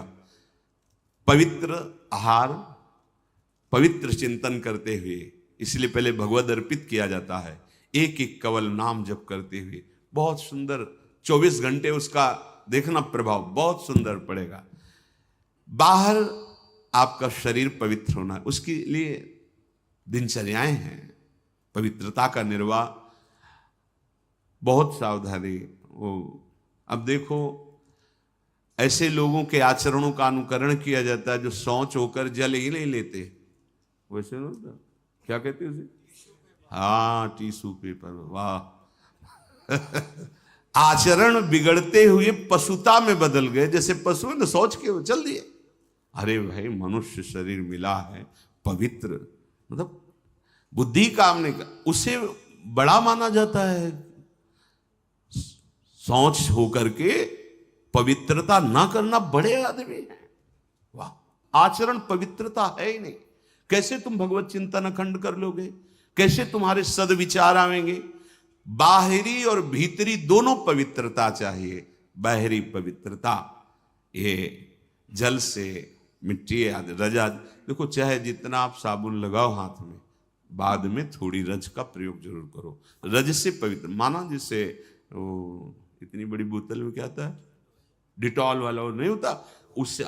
Speaker 1: पवित्र आहार, पवित्र चिंतन करते हुए, इसलिए पहले भगवद अर्पित किया जाता है, एक एक कवल नाम जप करते हुए। बहुत सुंदर 24 घंटे उसका देखना प्रभाव बहुत सुंदर पड़ेगा। बाहर आपका शरीर पवित्र होना है, उसके लिए दिनचर्याएं हैं, पवित्रता का निर्वाह, बहुत सावधानी। वो अब देखो ऐसे लोगों के आचरणों का अनुकरण किया जाता है जो शौच होकर जल ही नहीं लेते। वैसे ना क्या कहते हैं उसे, हाँ टिश्यू पेपर, वाह। आचरण बिगड़ते हुए पशुता में बदल गए, जैसे पशु ने शौच के चल दिए। अरे भाई, मनुष्य शरीर मिला है पवित्र, मतलब बुद्धि काम नहीं कर, उसे बड़ा माना जाता है। शौच होकर के पवित्रता ना करना बड़े आदमी है, वाह। आचरण पवित्रता है ही नहीं, कैसे तुम भगवत चिंतन अखंड कर लोगे? कैसे तुम्हारे सदविचार आवेंगे? बाहरी और भीतरी दोनों पवित्रता चाहिए। बाहरी पवित्रता ये जल से, मिट्टी आदि, रजा, देखो चाहे जितना आप साबुन लगाओ हाथ में, बाद में थोड़ी रज का प्रयोग जरूर करो। रज से पवित्र माना, जिससे वो इतनी बड़ी बोतल में क्या आता है, डिटॉल वाला, वो नहीं होता, उससे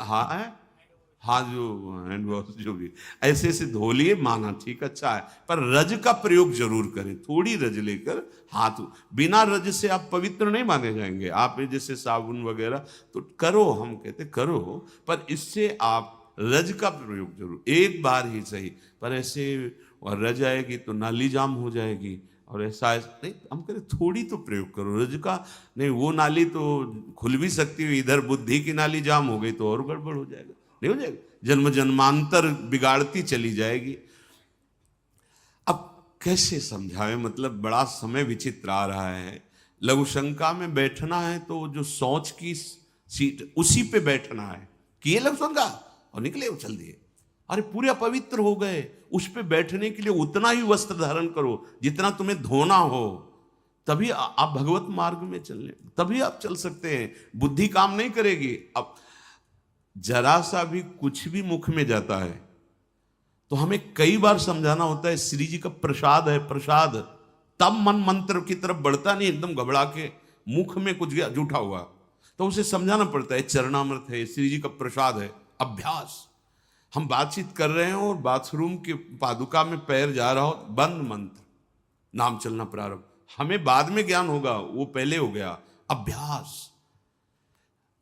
Speaker 1: हाँ जो हैंड वॉश जो भी ऐसे ऐसे धो लिए, माना ठीक अच्छा है, पर रज का प्रयोग जरूर करें। थोड़ी रज लेकर हाथ, बिना रज से आप पवित्र नहीं माने जाएंगे। आप जैसे साबुन वगैरह तो करो, हम कहते करो, पर इससे आप रज का प्रयोग जरूर, एक बार ही सही, पर ऐसे और रज आएगी तो नाली जाम हो जाएगी, और ऐसा नहीं, हम कहते थोड़ी तो प्रयोग करो रज का। नहीं, वो नाली तो खुल भी सकती है, इधर बुद्धि की नाली जाम हो गई तो और गड़बड़ हो जाएगा, नहीं हो जाएगा, जन्म जन्मांतर बिगाड़ती चली जाएगी। अब कैसे समझावे, मतलब बड़ा समय विचित्र आ रहा है। लघु शंका में बैठना है तो जो सोच की सीट उसी पे बैठना है, किए लघु शंका और निकले उछल दिए। अरे पूरे अपवित्र हो गए, उस पे बैठने के लिए उतना ही वस्त्र धारण करो जितना तुम्हें धोना हो, तभी आप भगवत मार्ग में चलने, तभी आप चल सकते हैं। बुद्धि काम नहीं करेगी। अब जरा सा भी कुछ भी मुख में जाता है तो हमें कई बार समझाना होता है, श्री जी का प्रसाद है, प्रसाद। तब मन मंत्र की तरफ बढ़ता नहीं, एकदम घबरा के मुख में कुछ गया जूठा हुआ तो उसे समझाना पड़ता है, चरणामृत है, श्री जी का प्रसाद है। अभ्यास। हम बातचीत कर रहे हैं और बाथरूम के पादुका में पैर जा रहा हो, बंद मंत्र, नाम चलना प्रारंभ। हमें बाद में ज्ञान होगा, वो पहले हो गया। अभ्यास।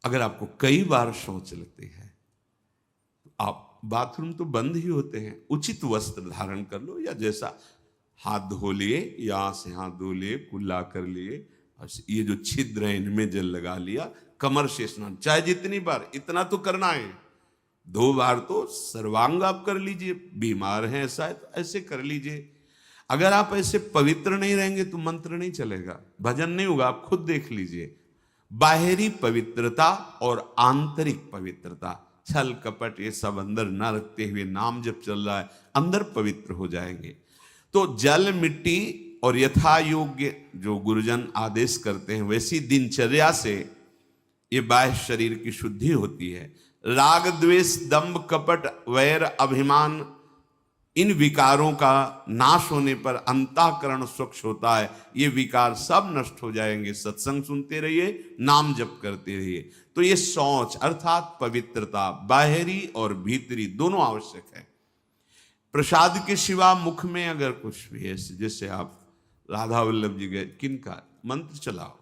Speaker 1: अगर आपको कई बार शौच लगती है, आप बाथरूम तो बंद ही होते हैं, उचित वस्त्र धारण कर लो, या जैसा हाथ धो लिए, यहां से हाथ धो लिए, कुल्ला कर लिए, ये जो छिद्र है इनमें जल लगा लिया, कमर से स्नान, चाहे जितनी बार, इतना तो करना है। 2 बार तो सर्वांग आप कर लीजिए, बीमार हैं ऐसा है तो ऐसे कर लीजिए। अगर आप ऐसे पवित्र नहीं रहेंगे तो मंत्र नहीं चलेगा, भजन नहीं होगा। आप खुद देख लीजिए, बाहरी पवित्रता और आंतरिक पवित्रता, छल कपट ये सब अंदर ना रखते हुए नाम जब चल रहा है, अंदर पवित्र हो जाएंगे। तो जल मिट्टी और यथा योग्य जो गुरुजन आदेश करते हैं वैसी दिनचर्या से ये बाह्य शरीर की शुद्धि होती है। राग द्वेष दंभ कपट वैर अभिमान, इन विकारों का नाश होने पर अंतःकरण स्वच्छ होता है। ये विकार सब नष्ट हो जाएंगे। सत्संग सुनते रहिए, नाम जप करते रहिए। तो ये शौच अर्थात पवित्रता, बाहरी और भीतरी दोनों आवश्यक है। प्रसाद के सिवा मुख में अगर कुछ भी है, जैसे आप राधा वल्लभ जी गए, किनका मंत्र चलाओ,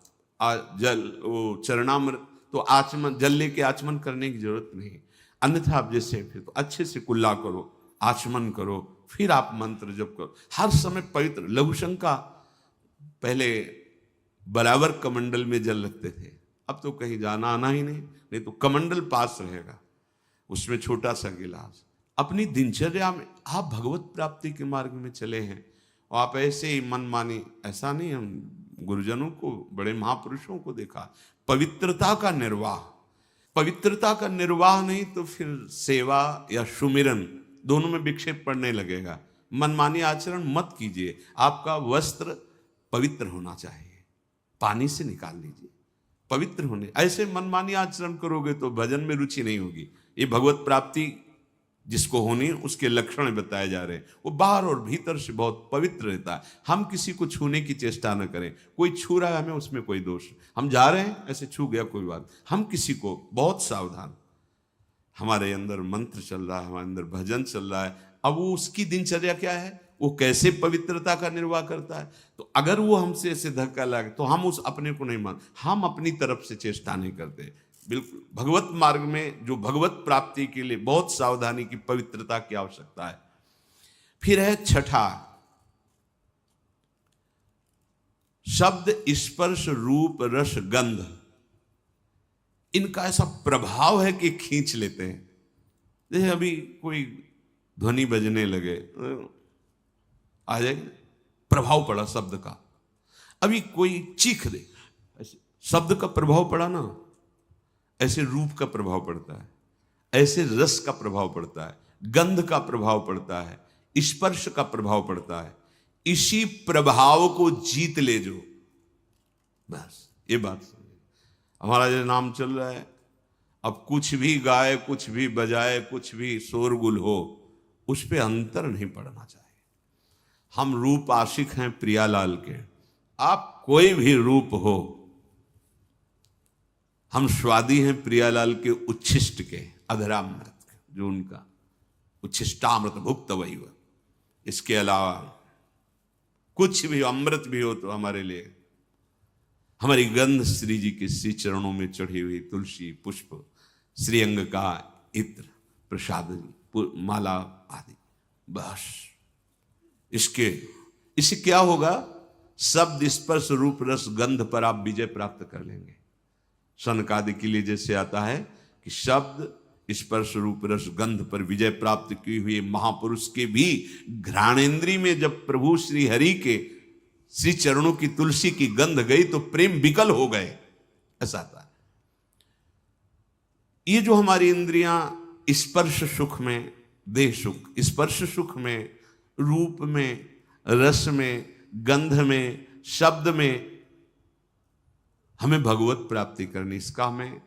Speaker 1: जल वो चरणामृत, तो आचमन, जल लेके आचमन करने की जरूरत नहीं। अन्यथा आप जैसे फिर तो अच्छे से कुल्ला करो, आचमन करो, फिर आप मंत्र जप करो, हर समय पवित्र। लघु शंका पहले बराबर कमंडल में जल रखते थे, अब तो कहीं जाना आना ही नहीं तो कमंडल पास रहेगा, उसमें छोटा सा गिलास। अपनी दिनचर्या में आप भगवत प्राप्ति के मार्ग में चले हैं और आप ऐसे ही मनमानी, ऐसा नहीं। हम गुरुजनों को, बड़े महापुरुषों को देखा, पवित्रता का निर्वाह, पवित्रता का निर्वाह नहीं तो फिर सेवा या सुमिरन दोनों में विक्षेप पड़ने लगेगा। मनमानी आचरण मत कीजिए। आपका वस्त्र पवित्र होना चाहिए, पानी से निकाल लीजिए, पवित्र होने। ऐसे मनमानी आचरण करोगे तो भजन में रुचि नहीं होगी। ये भगवत प्राप्ति जिसको होनी उसके लक्षण बताए जा रहे हैं। वो बाहर और भीतर से बहुत पवित्र रहता है। हम किसी को छूने की चेष्टा न करें। कोई छू रहा है हमें, उसमें कोई दोष, हम जा रहे हैं ऐसे छू गया कोई बात, हम किसी को बहुत सावधान। हमारे अंदर मंत्र चल रहा है, हमारे अंदर भजन चल रहा है, अब वो उसकी दिनचर्या क्या है, वो कैसे पवित्रता का निर्वाह करता है। तो अगर वो हमसे ऐसे धक्का लगे तो हम उस अपने को नहीं मान, हम अपनी तरफ से चेष्टा नहीं करते। बिल्कुल भगवत मार्ग में जो भगवत प्राप्ति के लिए बहुत सावधानी की, पवित्रता की आवश्यकता है। फिर है छठा, शब्द स्पर्श रूप रस गंध, इनका ऐसा प्रभाव है कि खींच लेते हैं। जैसे अभी कोई ध्वनि बजने लगे, आ जाएगा, प्रभाव पड़ा शब्द का। अभी कोई चीख दे, ऐसे शब्द का प्रभाव पड़ा ना, ऐसे रूप का प्रभाव पड़ता है, ऐसे रस का प्रभाव पड़ता है, गंध का प्रभाव पड़ता है, स्पर्श का प्रभाव पड़ता है। इसी प्रभाव को जीत ले जो, बस ये बात समझे। हमारा जो नाम चल रहा है, अब कुछ भी गाए, कुछ भी बजाए, कुछ भी शोरगुल हो, उस पे अंतर नहीं पड़ना चाहिए। हम रूप आशिक हैं प्रियालाल के, आप कोई भी रूप हो, हम स्वादी हैं प्रियालाल के उच्छिष्ट के, अधरामृत के, जो उनका उच्छिष्टामृत भुक्त वही हुआ। इसके अलावा कुछ भी अमृत भी हो तो हमारे लिए, हमारी गंध श्री जी के श्री चरणों में चढ़ी हुई तुलसी पुष्प, श्रीअंग का इत्र, प्रसाद, माला आदि, बस। इससे क्या होगा, शब्द स्पर्श रूप रस गंध पर आप विजय प्राप्त कर लेंगे। सनकादि के लिए जैसे आता है कि शब्द स्पर्श रूप रस गंध पर विजय प्राप्त की हुई महापुरुष के भी घ्राणेन्द्री में जब प्रभु श्री हरि के श्री चरणों की तुलसी की गंध गई तो प्रेम विकल हो गए, ऐसा था। ये जो हमारी इंद्रियां स्पर्श सुख में, देह सुख, स्पर्श सुख में, रूप में, रस में, गंध में, शब्द में हमें भगवत प्राप्ति करनी, इसका हमें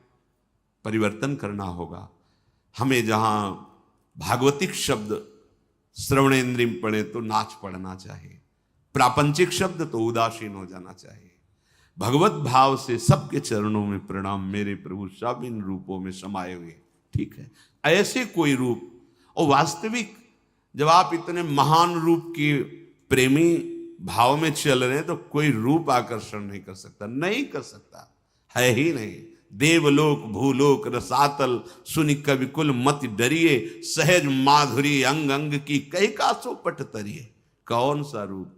Speaker 1: परिवर्तन करना होगा। हमें जहां भागवतिक शब्द श्रवणेन्द्रिय में पड़े तो नाच पड़ना चाहिए, प्रापंचिक शब्द तो उदासीन हो जाना चाहिए। भगवत भाव से सबके चरणों में प्रणाम, मेरे प्रभु सब इन रूपों में समाये हुए, ठीक है। ऐसे कोई रूप, और वास्तविक जब आप इतने महान रूप की प्रेमी भाव में चल रहे हैं तो कोई रूप आकर्षण नहीं कर सकता, नहीं कर सकता, है ही नहीं। देवलोक भूलोक रसातल सुनि कवि कुल मत डरिए, सहज माधुरी अंग अंग की कई कासो पट तरिए। कौन सा रूप?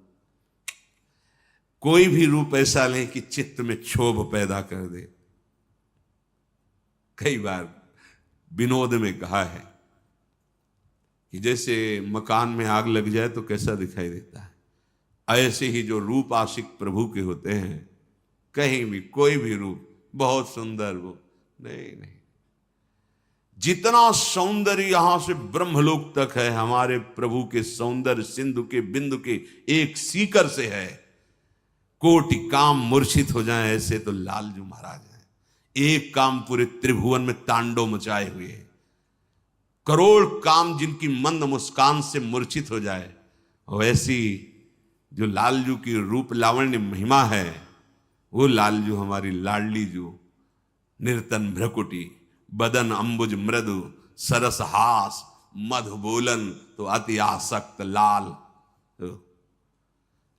Speaker 1: कोई भी रूप ऐसा नहीं कि चित्त में क्षोभ पैदा कर दे। कई बार विनोद में कहा है कि जैसे मकान में आग लग जाए तो कैसा दिखाई देता है, ऐसे ही जो रूप आशिक प्रभु के होते हैं, कहीं भी कोई भी रूप बहुत सुंदर वो नहीं। जितना सौंदर्य यहां से ब्रह्मलोक तक है, हमारे प्रभु के सौंदर्य सिंधु के बिंदु के एक सीकर से है। कोटि काम मूर्छित हो जाए ऐसे तो लालजू महाराज हैं। एक काम पूरे त्रिभुवन में तांडव मचाए हुए है। करोड़ काम जिनकी मंद मुस्कान से मूर्छित हो जाए, वैसी जो लालजू की रूप लावण्य महिमा है, वो लालजू हमारी लाडली जू, निर्तन भ्रकुटी, बदन अंबुज मृदु, सरस हास, मधु बोलन तो अति आसक्त लाल।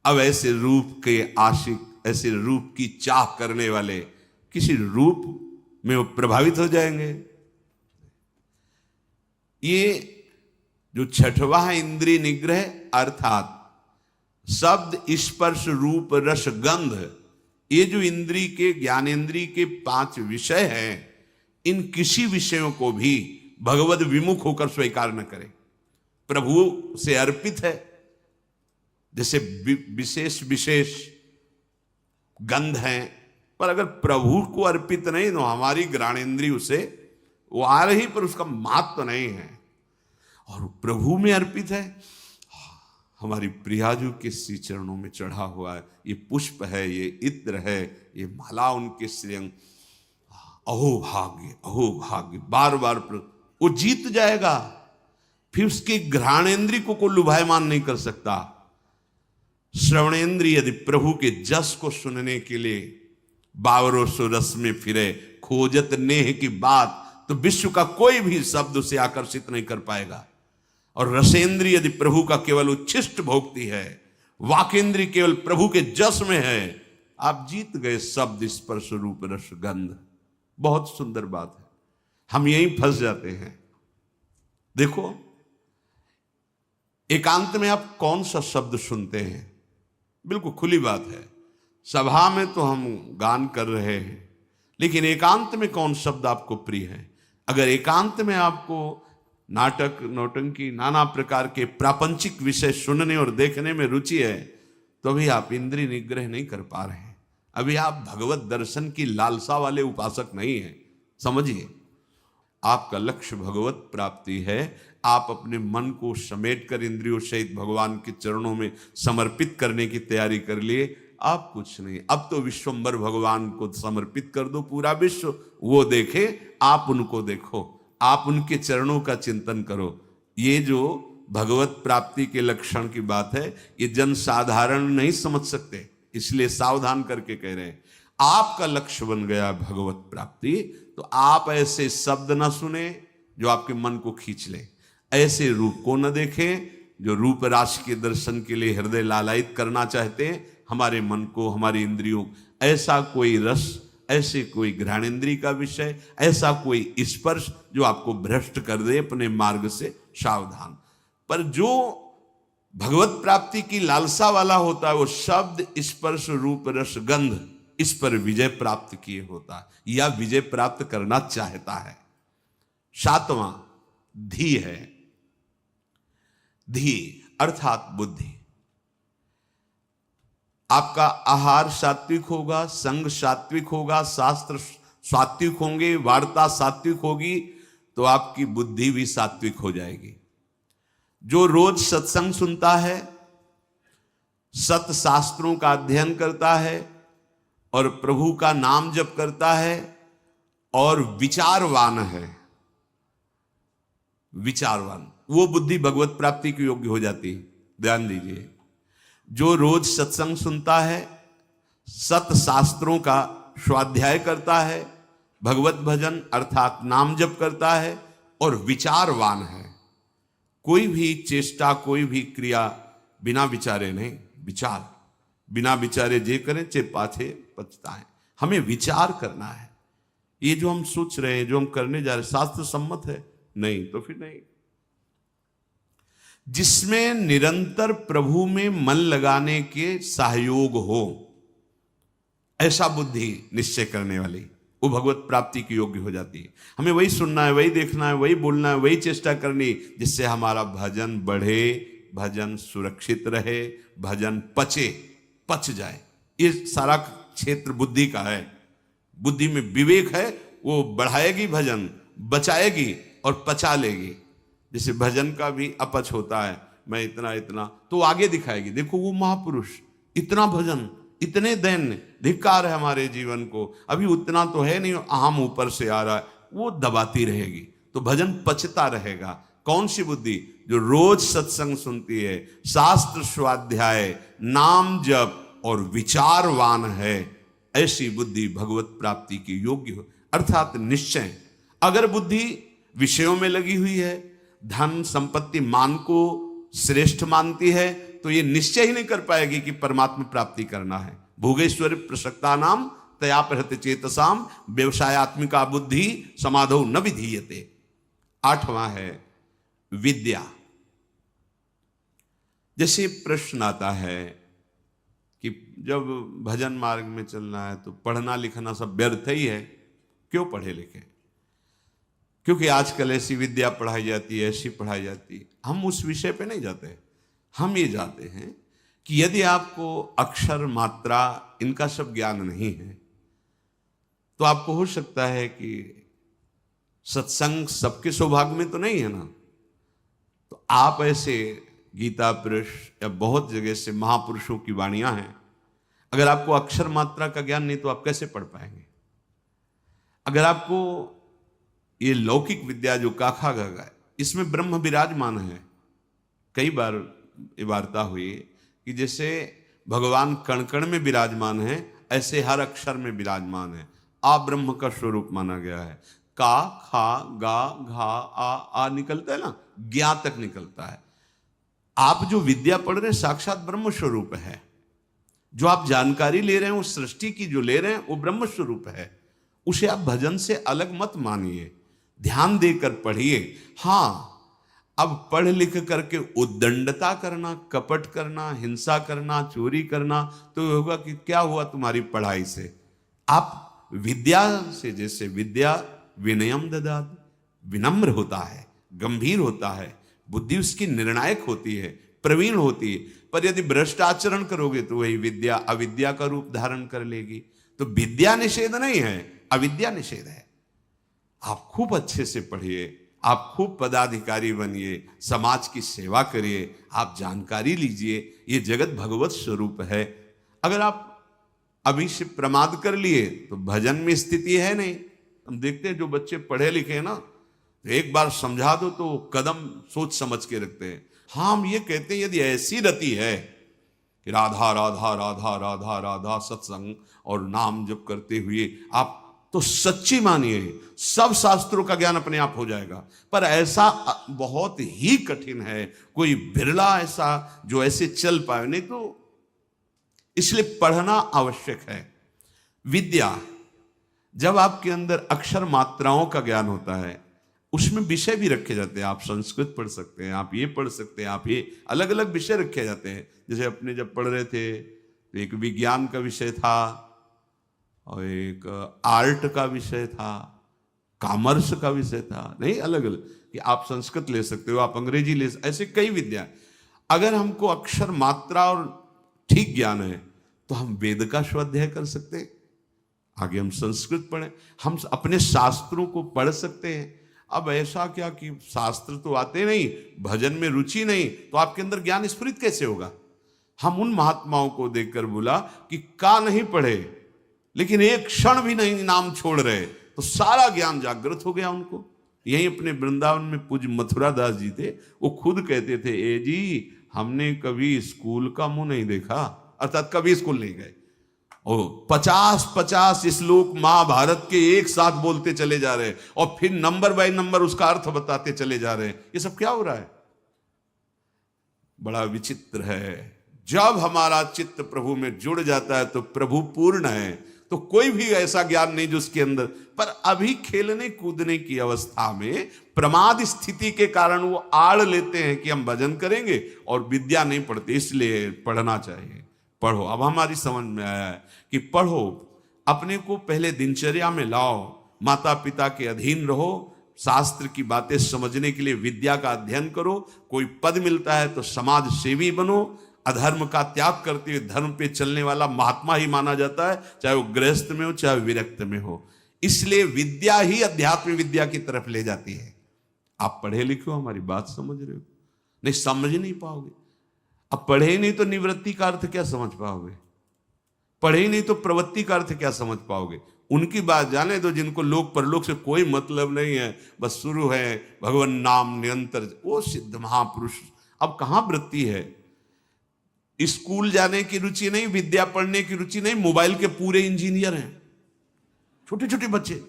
Speaker 1: अब ऐसे रूप के आशिक, ऐसे रूप की चाह करने वाले किसी रूप में वो प्रभावित हो जाएंगे। ये जो छठवां है इंद्रिय निग्रह, अर्थात शब्द स्पर्श रूप रस गंध, ये जो इंद्रिय के ज्ञानेन्द्रिय के 5 विषय हैं, इन किसी विषयों को भी भगवद विमुख होकर स्वीकार न करें। प्रभु से अर्पित है, जैसे विशेष विशेष गंध हैं, पर अगर प्रभु को अर्पित नहीं तो हमारी घ्राणेन्द्रिय उसे वो आ रही पर उसका महत्व नहीं है। और प्रभु में अर्पित है, हमारी प्रियाजू के श्री चरणों में चढ़ा हुआ है, ये पुष्प है, ये इत्र है, ये माला उनके श्रीअंग, अहो भाग्य, बार बार वो जीत जाएगा। फिर उसके घ्राणेन्द्रिय को लुभायमान नहीं कर सकता। श्रवणेन्द्रिय यदि प्रभु के जस को सुनने के लिए बावरों सो रस में फिरे, खोजत नेह की बात, तो विश्व का कोई भी शब्द उसे आकर्षित नहीं कर पाएगा। और रसेंद्रिय यदि प्रभु का केवल उच्छिष्ट भोगती है, वाकेंद्रिय केवल प्रभु के जस में है, आप जीत गए शब्द स्पर्श रूप रस गंध। बहुत सुंदर बात है, हम यहीं फंस जाते हैं। देखो, एकांत में आप कौन सा शब्द सुनते हैं? बिल्कुल खुली बात है, सभा में तो हम गान कर रहे हैं, लेकिन एकांत में कौन शब्द आपको प्रिय है? अगर एकांत में आपको नाटक, नौटंकी, नाना प्रकार के प्रापंचिक विषय सुनने और देखने में रुचि है, तो अभी आप इंद्रिय निग्रह नहीं कर पा रहे हैं। अभी आप भगवत दर्शन की लालसा वाले उपासक नहीं हैं। समझिए, आपका लक्ष्य भगवत प्राप्ति है। आप अपने मन को समेट कर इंद्रियों सहित भगवान के चरणों में समर्पित करने की तैयारी कर लिए। आप कुछ नहीं, अब तो विश्वंभर भगवान को समर्पित कर दो, पूरा विश्व वो देखे, आप उनको देखो, आप उनके चरणों का चिंतन करो। ये जो भगवत प्राप्ति के लक्षण की बात है, ये जन साधारण नहीं समझ सकते, इसलिए सावधान करके कह रहे हैं। आपका लक्ष्य बन गया भगवत प्राप्ति, तो आप ऐसे शब्द ना सुने जो आपके मन को खींच ले, ऐसे रूप को न देखें जो रूप राशि के दर्शन के लिए हृदय लालायित करना चाहते हैं हमारे मन को, हमारी इंद्रियों। ऐसा कोई रस, ऐसे कोई घ्राणेन्द्रिय का विषय, ऐसा कोई स्पर्श जो आपको भ्रष्ट कर दे अपने मार्ग से, सावधान। पर जो भगवत प्राप्ति की लालसा वाला होता है, वो शब्द स्पर्श रूप रस गंध, इस पर विजय प्राप्त किए होता है या विजय प्राप्त करना चाहता है। सातवां धी है। धी अर्थात बुद्धि। आपका आहार सात्विक होगा, संग सात्विक होगा, शास्त्र सात्विक होंगे, वार्ता सात्विक होगी, तो आपकी बुद्धि भी सात्विक हो जाएगी। जो रोज सत्संग सुनता है, सत शास्त्रों का अध्ययन करता है और प्रभु का नाम जप करता है और विचारवान है, विचारवान, वो बुद्धि भगवत प्राप्ति के योग्य हो जाती है। ध्यान दीजिए, जो रोज सत्संग सुनता है, सत शास्त्रों का स्वाध्याय करता है, भगवत भजन अर्थात नाम जप करता है और विचारवान है, कोई भी चेष्टा, कोई भी क्रिया बिना विचारे नहीं, विचार बिना विचारे जे करें चे पाछे पछताएं। हमें विचार करना है। ये जो हम सोच रहे हैं, जो हम करने जा रहे हैं, शास्त्र सम्मत है? नहीं, तो फिर नहीं। जिसमें निरंतर प्रभु में मन लगाने के सहयोग हो, ऐसा बुद्धि निश्चय करने वाली, वो भगवत प्राप्ति की योग्य हो जाती है। हमें वही सुनना है, वही देखना है, वही बोलना है, वही चेष्टा करनी, जिससे हमारा भजन बढ़े, भजन सुरक्षित रहे, भजन पच जाए। ये सारा क्षेत्र बुद्धि का है। बुद्धि में विवेक है, वो बढ़ाएगी भजन, बचाएगी और पचा लेगी। जैसे भजन का भी अपच होता है, मैं इतना इतना, तो आगे दिखाएगी, देखो वो महापुरुष, इतना भजन, इतने दैन्य, धिक्कार है हमारे जीवन को, अभी उतना तो है नहीं, अहम ऊपर से आ रहा है, वो दबाती रहेगी, तो भजन पचता रहेगा। कौन सी बुद्धि? जो रोज सत्संग सुनती है, शास्त्र स्वाध्याय, नाम जप और विचारवान है, ऐसी बुद्धि भगवत प्राप्ति की योग्य हो, अर्थात निश्चय। अगर बुद्धि विषयों में लगी हुई है, धन संपत्ति मान को श्रेष्ठ मानती है, तो ये निश्चय ही नहीं कर पाएगी कि परमात्मा प्राप्ति करना है। भोगेश्वर प्रसक्ता नाम तया प्रहत चेतसाम व्यवसायत्मिका बुद्धि समाधौ न विधीयते। आठवां है विद्या। जैसे प्रश्न आता है कि जब भजन मार्ग में चलना है तो पढ़ना लिखना सब व्यर्थ ही है, क्यों पढ़े लिखे? क्योंकि आजकल ऐसी विद्या पढ़ाई जाती है, ऐसी पढ़ाई जाती है। हम उस विषय पे नहीं जाते, हम ये जाते हैं कि यदि आपको अक्षर मात्रा इनका सब ज्ञान नहीं है, तो आपको हो सकता है कि सत्संग सबके सौभाग्य में तो नहीं है ना, तो आप ऐसे गीता पुरुष या बहुत जगह से महापुरुषों की वाणियां हैं, अगर आपको अक्षर मात्रा का ज्ञान नहीं तो आप कैसे पढ़ पाएंगे? अगर आपको ये लौकिक विद्या जो काखा गगा है, इसमें ब्रह्म विराजमान है। कई बार ये वार्ता हुई कि जैसे भगवान कण कण में विराजमान है, ऐसे हर अक्षर में विराजमान है। आ ब्रह्म का स्वरूप माना गया है। का, खा, गा, घा, आ निकलता है ना, ज्ञा तक निकलता है। आप जो विद्या पढ़ रहे हैं साक्षात ब्रह्म स्वरूप है। जो आप जानकारी ले रहे हैं, उस सृष्टि की जो ले रहे हैं, वो ब्रह्म स्वरूप है। उसे आप भजन से अलग मत मानिए, ध्यान देकर पढ़िए। हाँ, अब पढ़ लिख करके उद्दंडता करना, कपट करना, हिंसा करना, चोरी करना, तो होगा कि क्या हुआ तुम्हारी पढ़ाई से? आप विद्या से, जैसे विद्या विनयम ददात, विनम्र होता है, गंभीर होता है, बुद्धि उसकी निर्णायक होती है, प्रवीण होती है। पर यदि भ्रष्ट आचरण करोगे तो वही विद्या अविद्या का रूप धारण कर लेगी। तो विद्या निषेध नहीं है, अविद्या निषेध है। आप खूब अच्छे से पढ़िए, आप खूब पदाधिकारी बनिए, समाज की सेवा करिए, आप जानकारी लीजिए। ये जगत भगवत स्वरूप है। अगर आप अभी से प्रमाद कर लिए तो भजन में स्थिति है नहीं। हम देखते हैं जो बच्चे पढ़े लिखे हैं ना, एक बार समझा दो तो कदम सोच समझ के रखते हैं। हाँ, हम ये कहते हैं यदि ऐसी रति है कि राधा राधा राधा राधा राधा सत्संग और नाम जप करते हुए आप तो सच्ची मानिए सब शास्त्रों का ज्ञान अपने आप हो जाएगा। पर ऐसा बहुत ही कठिन है, कोई बिरला ऐसा जो ऐसे चल पाए, नहीं तो इसलिए पढ़ना आवश्यक है। विद्या, जब आपके अंदर अक्षर मात्राओं का ज्ञान होता है, उसमें विषय भी रखे जाते हैं। आप संस्कृत पढ़ सकते हैं, आप ये पढ़ सकते हैं, आप ये अलग अलग विषय रखे जाते हैं। जैसे अपने जब पढ़ रहे थे तो एक विज्ञान का विषय था और एक आर्ट का विषय था कॉमर्स का विषय था, नहीं, अलग अलग, कि आप संस्कृत ले सकते हो, आप अंग्रेजी ले सकते, ऐसे कई विद्या। अगर हमको अक्षर मात्रा और ठीक ज्ञान है तो हम वेद का स्वाध्याय कर सकते हैं, आगे हम संस्कृत पढ़ें, हम अपने शास्त्रों को पढ़ सकते हैं। अब ऐसा क्या कि शास्त्र तो आते नहीं, भजन में रुचि नहीं, तो आपके अंदर ज्ञान स्फुरित कैसे होगा? हम उन महात्माओं को देखकर बोला कि का नहीं पढ़े लेकिन एक क्षण भी नहीं नाम छोड़ रहे, तो सारा ज्ञान जागृत हो गया उनको। यही अपने वृंदावन में पूज्य मथुरा दास जी थे, वो खुद कहते थे, ए जी हमने कभी स्कूल का मुंह नहीं देखा, अर्थात कभी स्कूल नहीं गए, और 50-50 श्लोक महाभारत के एक साथ बोलते चले जा रहे हैं और फिर नंबर बाय नंबर उसका अर्थ बताते चले जा रहे हैं। ये सब क्या हो रहा है? बड़ा विचित्र है। जब हमारा चित्त प्रभु में जुड़ जाता है तो प्रभु पूर्ण है, तो कोई भी ऐसा ज्ञान नहीं जो उसके अंदर, पर अभी खेलने कूदने की अवस्था में प्रमाद स्थिति के कारण वो आड़ लेते हैं कि हम भजन करेंगे और विद्या नहीं पढ़ते, इसलिए पढ़ना चाहिए। पढ़ो, अब हमारी समझ में आया है कि पढ़ो, अपने को पहले दिनचर्या में लाओ, माता पिता के अधीन रहो, शास्त्र की बातें समझने के लिए विद्या का अध्ययन करो, कोई पद मिलता है तो समाज सेवी बनो, अधर्म का त्याग करते हुए धर्म पे चलने वाला महात्मा ही माना जाता है, चाहे वो गृहस्थ में हो चाहे विरक्त में हो। इसलिए विद्या ही अध्यात्म विद्या की तरफ ले जाती है। आप पढ़े लिखे हो, हमारी बात समझ रहे हो? नहीं, समझ नहीं पाओगे। अब पढ़े ही नहीं तो निवृत्ति का अर्थ क्या समझ पाओगे? पढ़े ही नहीं तो प्रवृत्ति का अर्थ क्या समझ पाओगे? उनकी बात जाने दो जिनको लोक परलोक से कोई मतलब नहीं है, बस शुरू है भगवान नाम निरंतर, वो सिद्ध महापुरुष। अब कहां वृत्ति है? स्कूल जाने की रुचि नहीं, विद्या पढ़ने की रुचि नहीं, मोबाइल के पूरे इंजीनियर हैं छोटे छोटे बच्चे।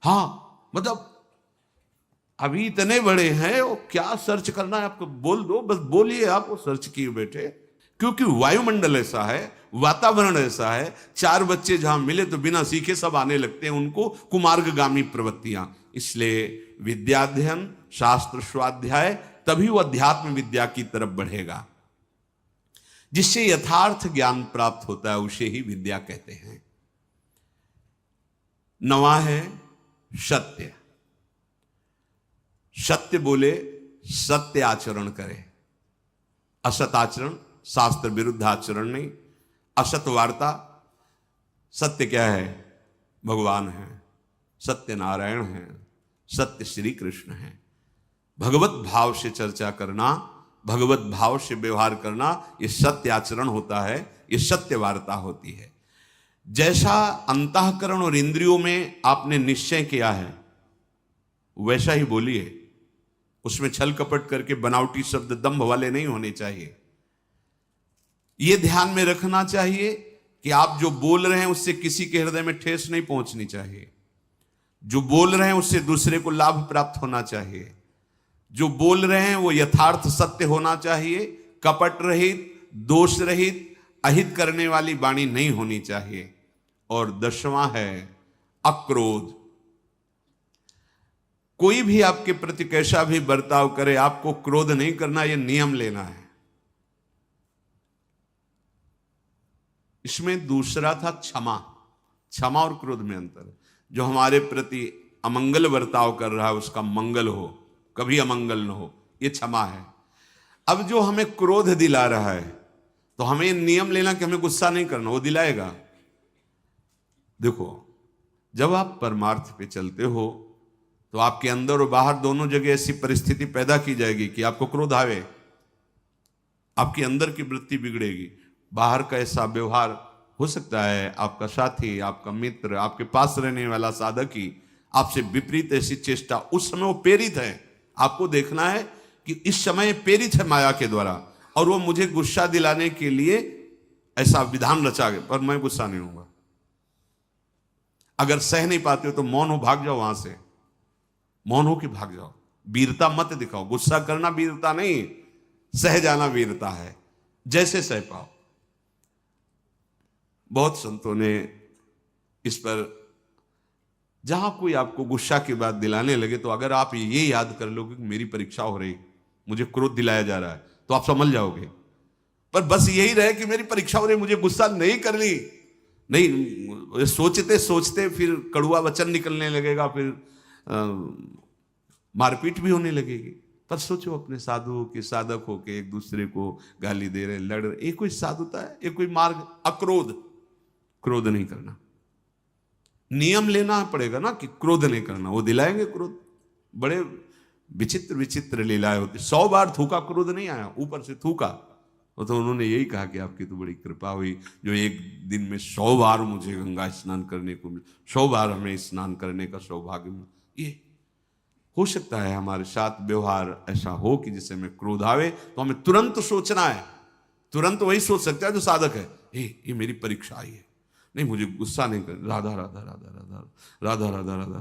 Speaker 1: हाँ, मतलब अभी इतने बड़े हैं, वो क्या सर्च करना है आपको बोल दो, बस बोलिए, आप वो सर्च किए बैठे। क्योंकि वायुमंडल ऐसा है, वातावरण ऐसा है, 4 बच्चे जहां मिले तो बिना सीखे सब आने लगते हैं, उनको कुमार्गगामी प्रवृत्तियां। इसलिए विद्याध्ययन, शास्त्र स्वाध्याय, तभी वो अध्यात्म विद्या की तरफ बढ़ेगा। जिससे यथार्थ ज्ञान प्राप्त होता है उसे ही विद्या कहते हैं। नवा है सत्य। सत्य बोले, सत्य आचरण करे, असत आचरण, शास्त्र विरुद्ध आचरण नहीं, असत वार्ता। सत्य क्या है? भगवान है, सत्य नारायण है, सत्य श्री कृष्ण है। भगवत भाव से चर्चा करना, भगवत भाव से व्यवहार करना, ये सत्य आचरण होता है, ये सत्य वार्ता होती है। जैसा अंतःकरण और इंद्रियों में आपने निश्चय किया है वैसा ही बोलिए, उसमें छल कपट करके बनावटी शब्द दंभ वाले नहीं होने चाहिए। यह ध्यान में रखना चाहिए कि आप जो बोल रहे हैं उससे किसी के हृदय में ठेस नहीं पहुंचनी चाहिए। जो बोल रहे हैं उससे दूसरे को लाभ प्राप्त होना चाहिए। जो बोल रहे हैं वो यथार्थ सत्य होना चाहिए, कपट रहित, दोष रहित, अहित करने वाली वाणी नहीं होनी चाहिए। और 10वां है अक्रोध। कोई भी आपके प्रति कैसा भी बर्ताव करे, आपको क्रोध नहीं करना, यह नियम लेना है। इसमें दूसरा था क्षमा। क्षमा और क्रोध में अंतर है। जो हमारे प्रति अमंगल बर्ताव कर रहा है उसका मंगल हो, कभी अमंगल न हो, ये क्षमा है। अब जो हमें क्रोध दिला रहा है तो हमें नियम लेना कि हमें गुस्सा नहीं करना, वो दिलाएगा। देखो, जब आप परमार्थ पे चलते हो तो आपके अंदर और बाहर दोनों जगह ऐसी परिस्थिति पैदा की जाएगी कि आपको क्रोध आवे, आपके अंदर की वृत्ति बिगड़ेगी। बाहर का ऐसा व्यवहार हो सकता है, आपका साथी, आपका मित्र, आपके पास रहने वाला साधक ही आपसे विपरीत ऐसी चेष्टा, उस समय वो प्रेरित है। आपको देखना है कि इस समय प्रेरित है माया के द्वारा, और वो मुझे गुस्सा दिलाने के लिए ऐसा विधान रचा गया, पर मैं गुस्सा नहीं होऊंगा। अगर सह नहीं पाते हो तो मौन हो, भाग जाओ वहां से, मौन हो कि भाग जाओ। वीरता मत दिखाओ। गुस्सा करना वीरता नहीं, सह जाना वीरता है, जैसे सह पाओ। बहुत संतों ने इस पर, जहां कोई आपको गुस्सा की बात दिलाने लगे तो अगर आप ये याद कर लोगे कि मेरी परीक्षा हो रही, मुझे क्रोध दिलाया जा रहा है, तो आप समझ जाओगे। पर बस यही रहे कि मेरी परीक्षा हो रही, मुझे गुस्सा नहीं करनी, नहीं, सोचते सोचते फिर कड़ुआ वचन निकलने लगेगा, फिर मारपीट भी होने लगेगी। पर सोचो अपने साधुओं के साधक होके एक दूसरे को गाली दे रहे, लड़ रहे, ये कोई साधुता है? ये कोई मार्ग? अक्रोध, क्रोध नहीं करना। नियम लेना पड़ेगा ना कि क्रोध नहीं करना, वो दिलाएंगे क्रोध। बड़े विचित्र विचित्र लीलाएं होती। 100 बार थूका, क्रोध नहीं आया, ऊपर से थूका। तो उन्होंने यही कहा कि आपकी तो बड़ी कृपा हुई जो एक दिन में 100 बार मुझे गंगा स्नान करने को मिला, 100 बार हमें स्नान करने का सौभाग्य मिला। ये हो सकता है हमारे साथ व्यवहार ऐसा हो कि जिससे हमें क्रोध आवे, तो हमें तुरंत सोचना है, तुरंत वही सोच सकता है जो साधक है, ये मेरी परीक्षा आई है, नहीं मुझे गुस्सा नहीं कर, राधा राधा राधा राधा राधा राधा राधा,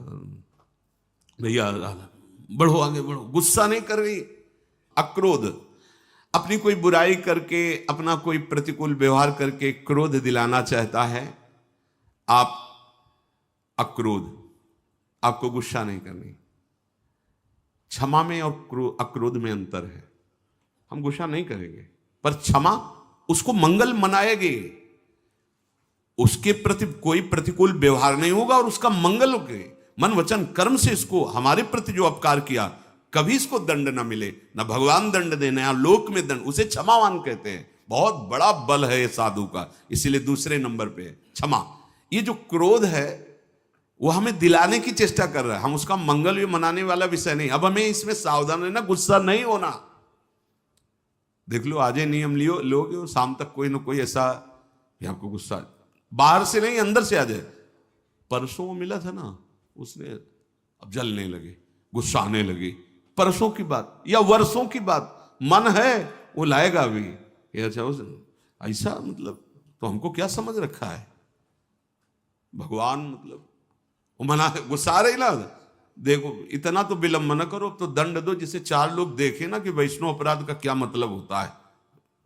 Speaker 1: भैया राधा, बढ़ो आगे बढ़ो, गुस्सा नहीं कर रही। अक्रोध, अपनी कोई बुराई करके, अपना कोई प्रतिकूल व्यवहार करके क्रोध दिलाना चाहता है। आप अक्रोध, आपको गुस्सा नहीं करनी। क्षमा में और अक्रोध में अंतर है। हम गुस्सा नहीं करेंगे, पर क्षमा उसको मंगल मनाएंगे, उसके प्रति कोई प्रतिकूल व्यवहार नहीं होगा और उसका मंगल होगा। मन वचन कर्म से इसको, हमारे प्रति जो अपकार किया, कभी इसको दंड ना मिले, ना भगवान दंड देना या लोक में दंड, उसे क्षमावान कहते हैं। बहुत बड़ा बल है ये साधु का, इसीलिए दूसरे नंबर पे है क्षमा। ये जो क्रोध है वो हमें दिलाने की चेष्टा कर रहा है, हम उसका मंगल भी मनाने वाला विषय नहीं। अब हमें इसमें सावधान रहना, गुस्सा नहीं होना। देख लो, आज नियम लियो लोगे, शाम तक कोई ना कोई ऐसा आपको गुस्सा बाहर से नहीं अंदर से आ जाए। परसों मिला था ना, उसने अब जलने लगे, गुस्सा आने लगी, परसों की बात या वर्षों की बात, मन है वो लाएगा अभी। अच्छा ऐसा मतलब, तो हमको क्या समझ रखा है? भगवान मतलब वो मना, गुस्सा आ रही ना, देखो इतना तो विलंब न करो, तो दंड दो जिसे 4 लोग देखे ना कि वैष्णव अपराध का क्या मतलब होता है।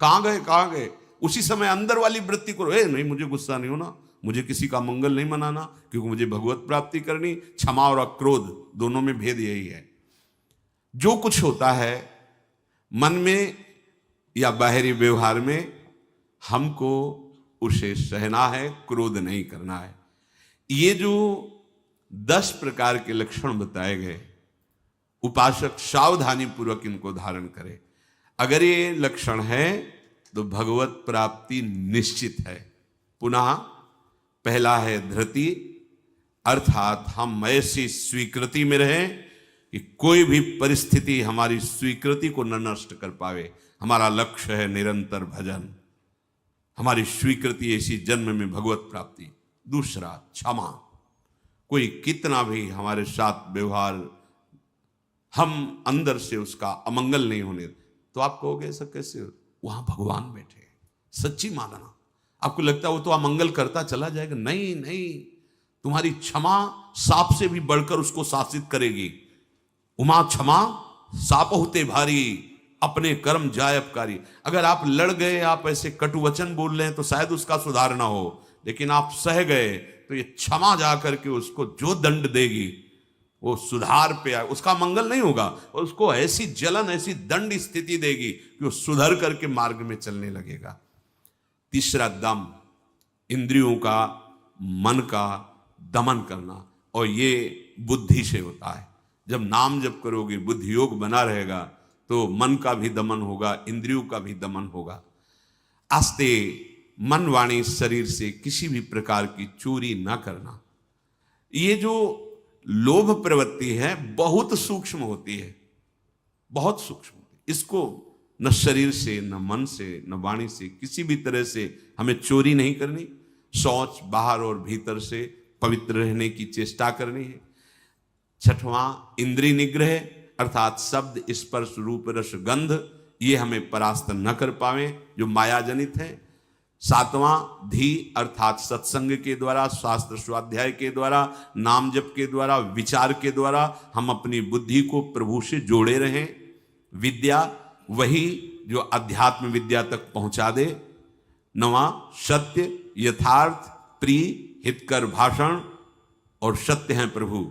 Speaker 1: कहां गए? उसी समय अंदर वाली वृत्ति करो, नहीं मुझे गुस्सा नहीं होना, मुझे किसी का मंगल नहीं मनाना, क्योंकि मुझे भगवत प्राप्ति करनी। क्षमा और अक्रोध दोनों में भेद यही है। जो कुछ होता है मन में या बाहरी व्यवहार में, हमको उसे सहना है, क्रोध नहीं करना है। ये जो 10 प्रकार के लक्षण बताए गए, उपासक सावधानी पूर्वक इनको धारण करे। अगर ये लक्षण है तो भगवत प्राप्ति निश्चित है। पुनः पहला है धृति, अर्थात हम ऐसी स्वीकृति में रहें कि कोई भी परिस्थिति हमारी स्वीकृति को न नष्ट कर पावे। हमारा लक्ष्य है निरंतर भजन, हमारी स्वीकृति ऐसी जन्म में भगवत प्राप्ति। दूसरा क्षमा, कोई कितना भी हमारे साथ व्यवहार, हम अंदर से उसका अमंगल नहीं होने, तो आप कहोगे ऐसा कैसे? वहां भगवान बैठे, सच्ची मानना। आपको लगता है वो तो अमंगल करता चला जाएगा, नहीं, तुम्हारी क्षमा सांप से भी बढ़कर उसको शासित करेगी। उमा क्षमा साप होते भारी, अपने कर्म जाय अपकारी। अगर आप लड़ गए, आप ऐसे कटु वचन बोल रहे हैं, तो शायद उसका सुधार ना हो, लेकिन आप सह गए तो ये क्षमा जा करके उसको जो दंड देगी वो सुधार पे आए, उसका मंगल नहीं होगा, और उसको ऐसी जलन, ऐसी दंड स्थिति देगी कि वो सुधर करके मार्ग में चलने लगेगा। तीसरा दम, इंद्रियों का, मन का दमन करना, और ये बुद्धि से होता है। जब नाम जप करोगे, बुद्धि योग बना रहेगा, तो मन का भी दमन होगा, इंद्रियों का भी दमन होगा। आस्ते मन वाणी शरीर से किसी भी प्रकार की चोरी ना करना। ये जो लोभ प्रवृत्ति है बहुत सूक्ष्म होती है, बहुत सूक्ष्म होती है। इसको न शरीर से, न मन से, न वाणी से, किसी भी तरह से हमें चोरी नहीं करनी। शौच बाहर और भीतर से पवित्र रहने की चेष्टा करनी है। छठवां इंद्रिय निग्रह, अर्थात शब्द, स्पर्श, रूप, रस, गंध, ये हमें परास्त न कर पावे जो माया जनित है। सातवां धी, अर्थात सत्संग के द्वारा, शास्त्र स्वाध्याय के द्वारा, नाम जप के द्वारा, विचार के द्वारा हम अपनी बुद्धि को प्रभु से जोड़े रहें। विद्या, वही जो अध्यात्म विद्या तक पहुंचा दे। नवा सत्य, यथार्थ, प्रिय, हितकर भाषण, और सत्य हैं प्रभु।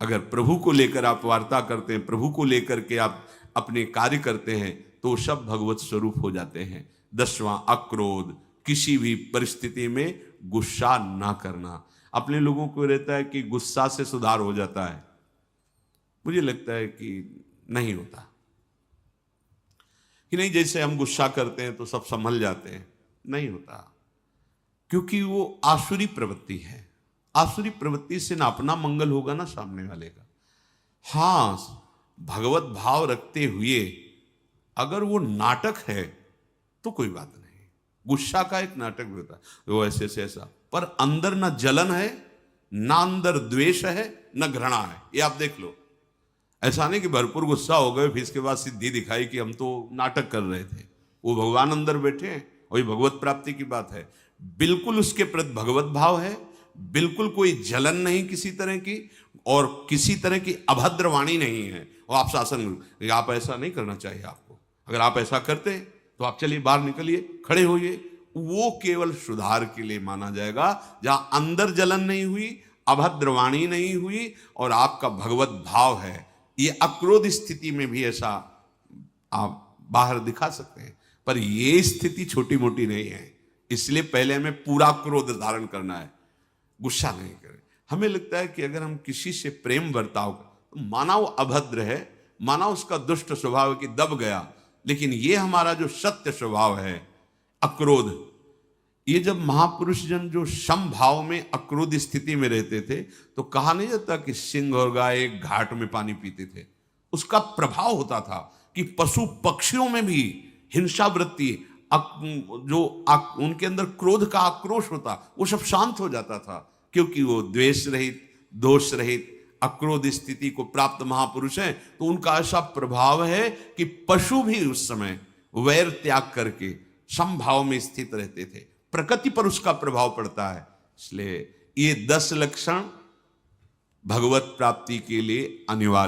Speaker 1: अगर प्रभु को लेकर आप वार्ता करते हैं, प्रभु को लेकर के आप अपने कार्य करते हैं, तो सब भगवत स्वरूप हो जाते हैं। 10वां अक्रोध, किसी भी परिस्थिति में गुस्सा ना करना। अपने लोगों को रहता है कि गुस्सा से सुधार हो जाता है, मुझे लगता है कि नहीं होता। कि नहीं जैसे हम गुस्सा करते हैं तो सब संभल जाते हैं, नहीं होता, क्योंकि वो आसुरी प्रवृत्ति है। आसुरी प्रवृत्ति से ना अपना मंगल होगा ना सामने वाले का। हाँ, भगवत भाव रखते हुए अगर वो नाटक है तो कोई बात नहीं। गुस्सा का एक नाटक भी होता है, वो ऐसे से ऐसा, पर अंदर ना जलन है, ना अंदर द्वेष है, न घृणा है। ये आप देख लो। ऐसा नहीं कि भरपूर गुस्सा हो गए फिर इसके बाद सिद्धि दिखाई कि हम तो नाटक कर रहे थे। वो भगवान अंदर बैठे हैं, वही भगवत प्राप्ति की बात है। बिल्कुल उसके प्रति भगवत भाव है, बिल्कुल कोई जलन नहीं किसी तरह की, और किसी तरह की अभद्र वाणी नहीं है। और आप शासन, आप ऐसा नहीं करना चाहिए आपको, अगर आप ऐसा करते तो आप चलिए बाहर निकलिए, खड़े होइए। वो केवल सुधार के लिए माना जाएगा, जहां अंदर जलन नहीं हुई, अभद्र वाणी नहीं हुई और आपका भगवत भाव है। ये अक्रोध स्थिति में भी ऐसा आप बाहर दिखा सकते हैं, पर ये स्थिति छोटी मोटी नहीं है। इसलिए पहले हमें पूरा क्रोध धारण करना है, गुस्सा नहीं करें। हमें लगता है कि अगर हम किसी से प्रेम बर्ताव तो माना वो अभद्र है, माना उसका दुष्ट स्वभाव है कि दब गया, लेकिन ये हमारा जो सत्य स्वभाव है अक्रोध, ये जब महापुरुष जन जो सम भाव में अक्रोध स्थिति में रहते थे तो कहा नहीं जाता कि सिंह और गाय एक घाट में पानी पीते थे। उसका प्रभाव होता था कि पशु पक्षियों में भी हिंसा वृत्ति, उनके अंदर क्रोध का आक्रोश होता, वो सब शांत हो जाता था, क्योंकि वो द्वेष रहित, दोष रहित अक्रोध स्थिति को प्राप्त महापुरुष हैं। तो उनका ऐसा प्रभाव है कि पशु भी उस समय वैर त्याग करके समभाव में स्थित रहते थे। प्रकृति पर उसका प्रभाव पड़ता है। इसलिए ये 10 लक्षण भगवत प्राप्ति के लिए अनिवार्य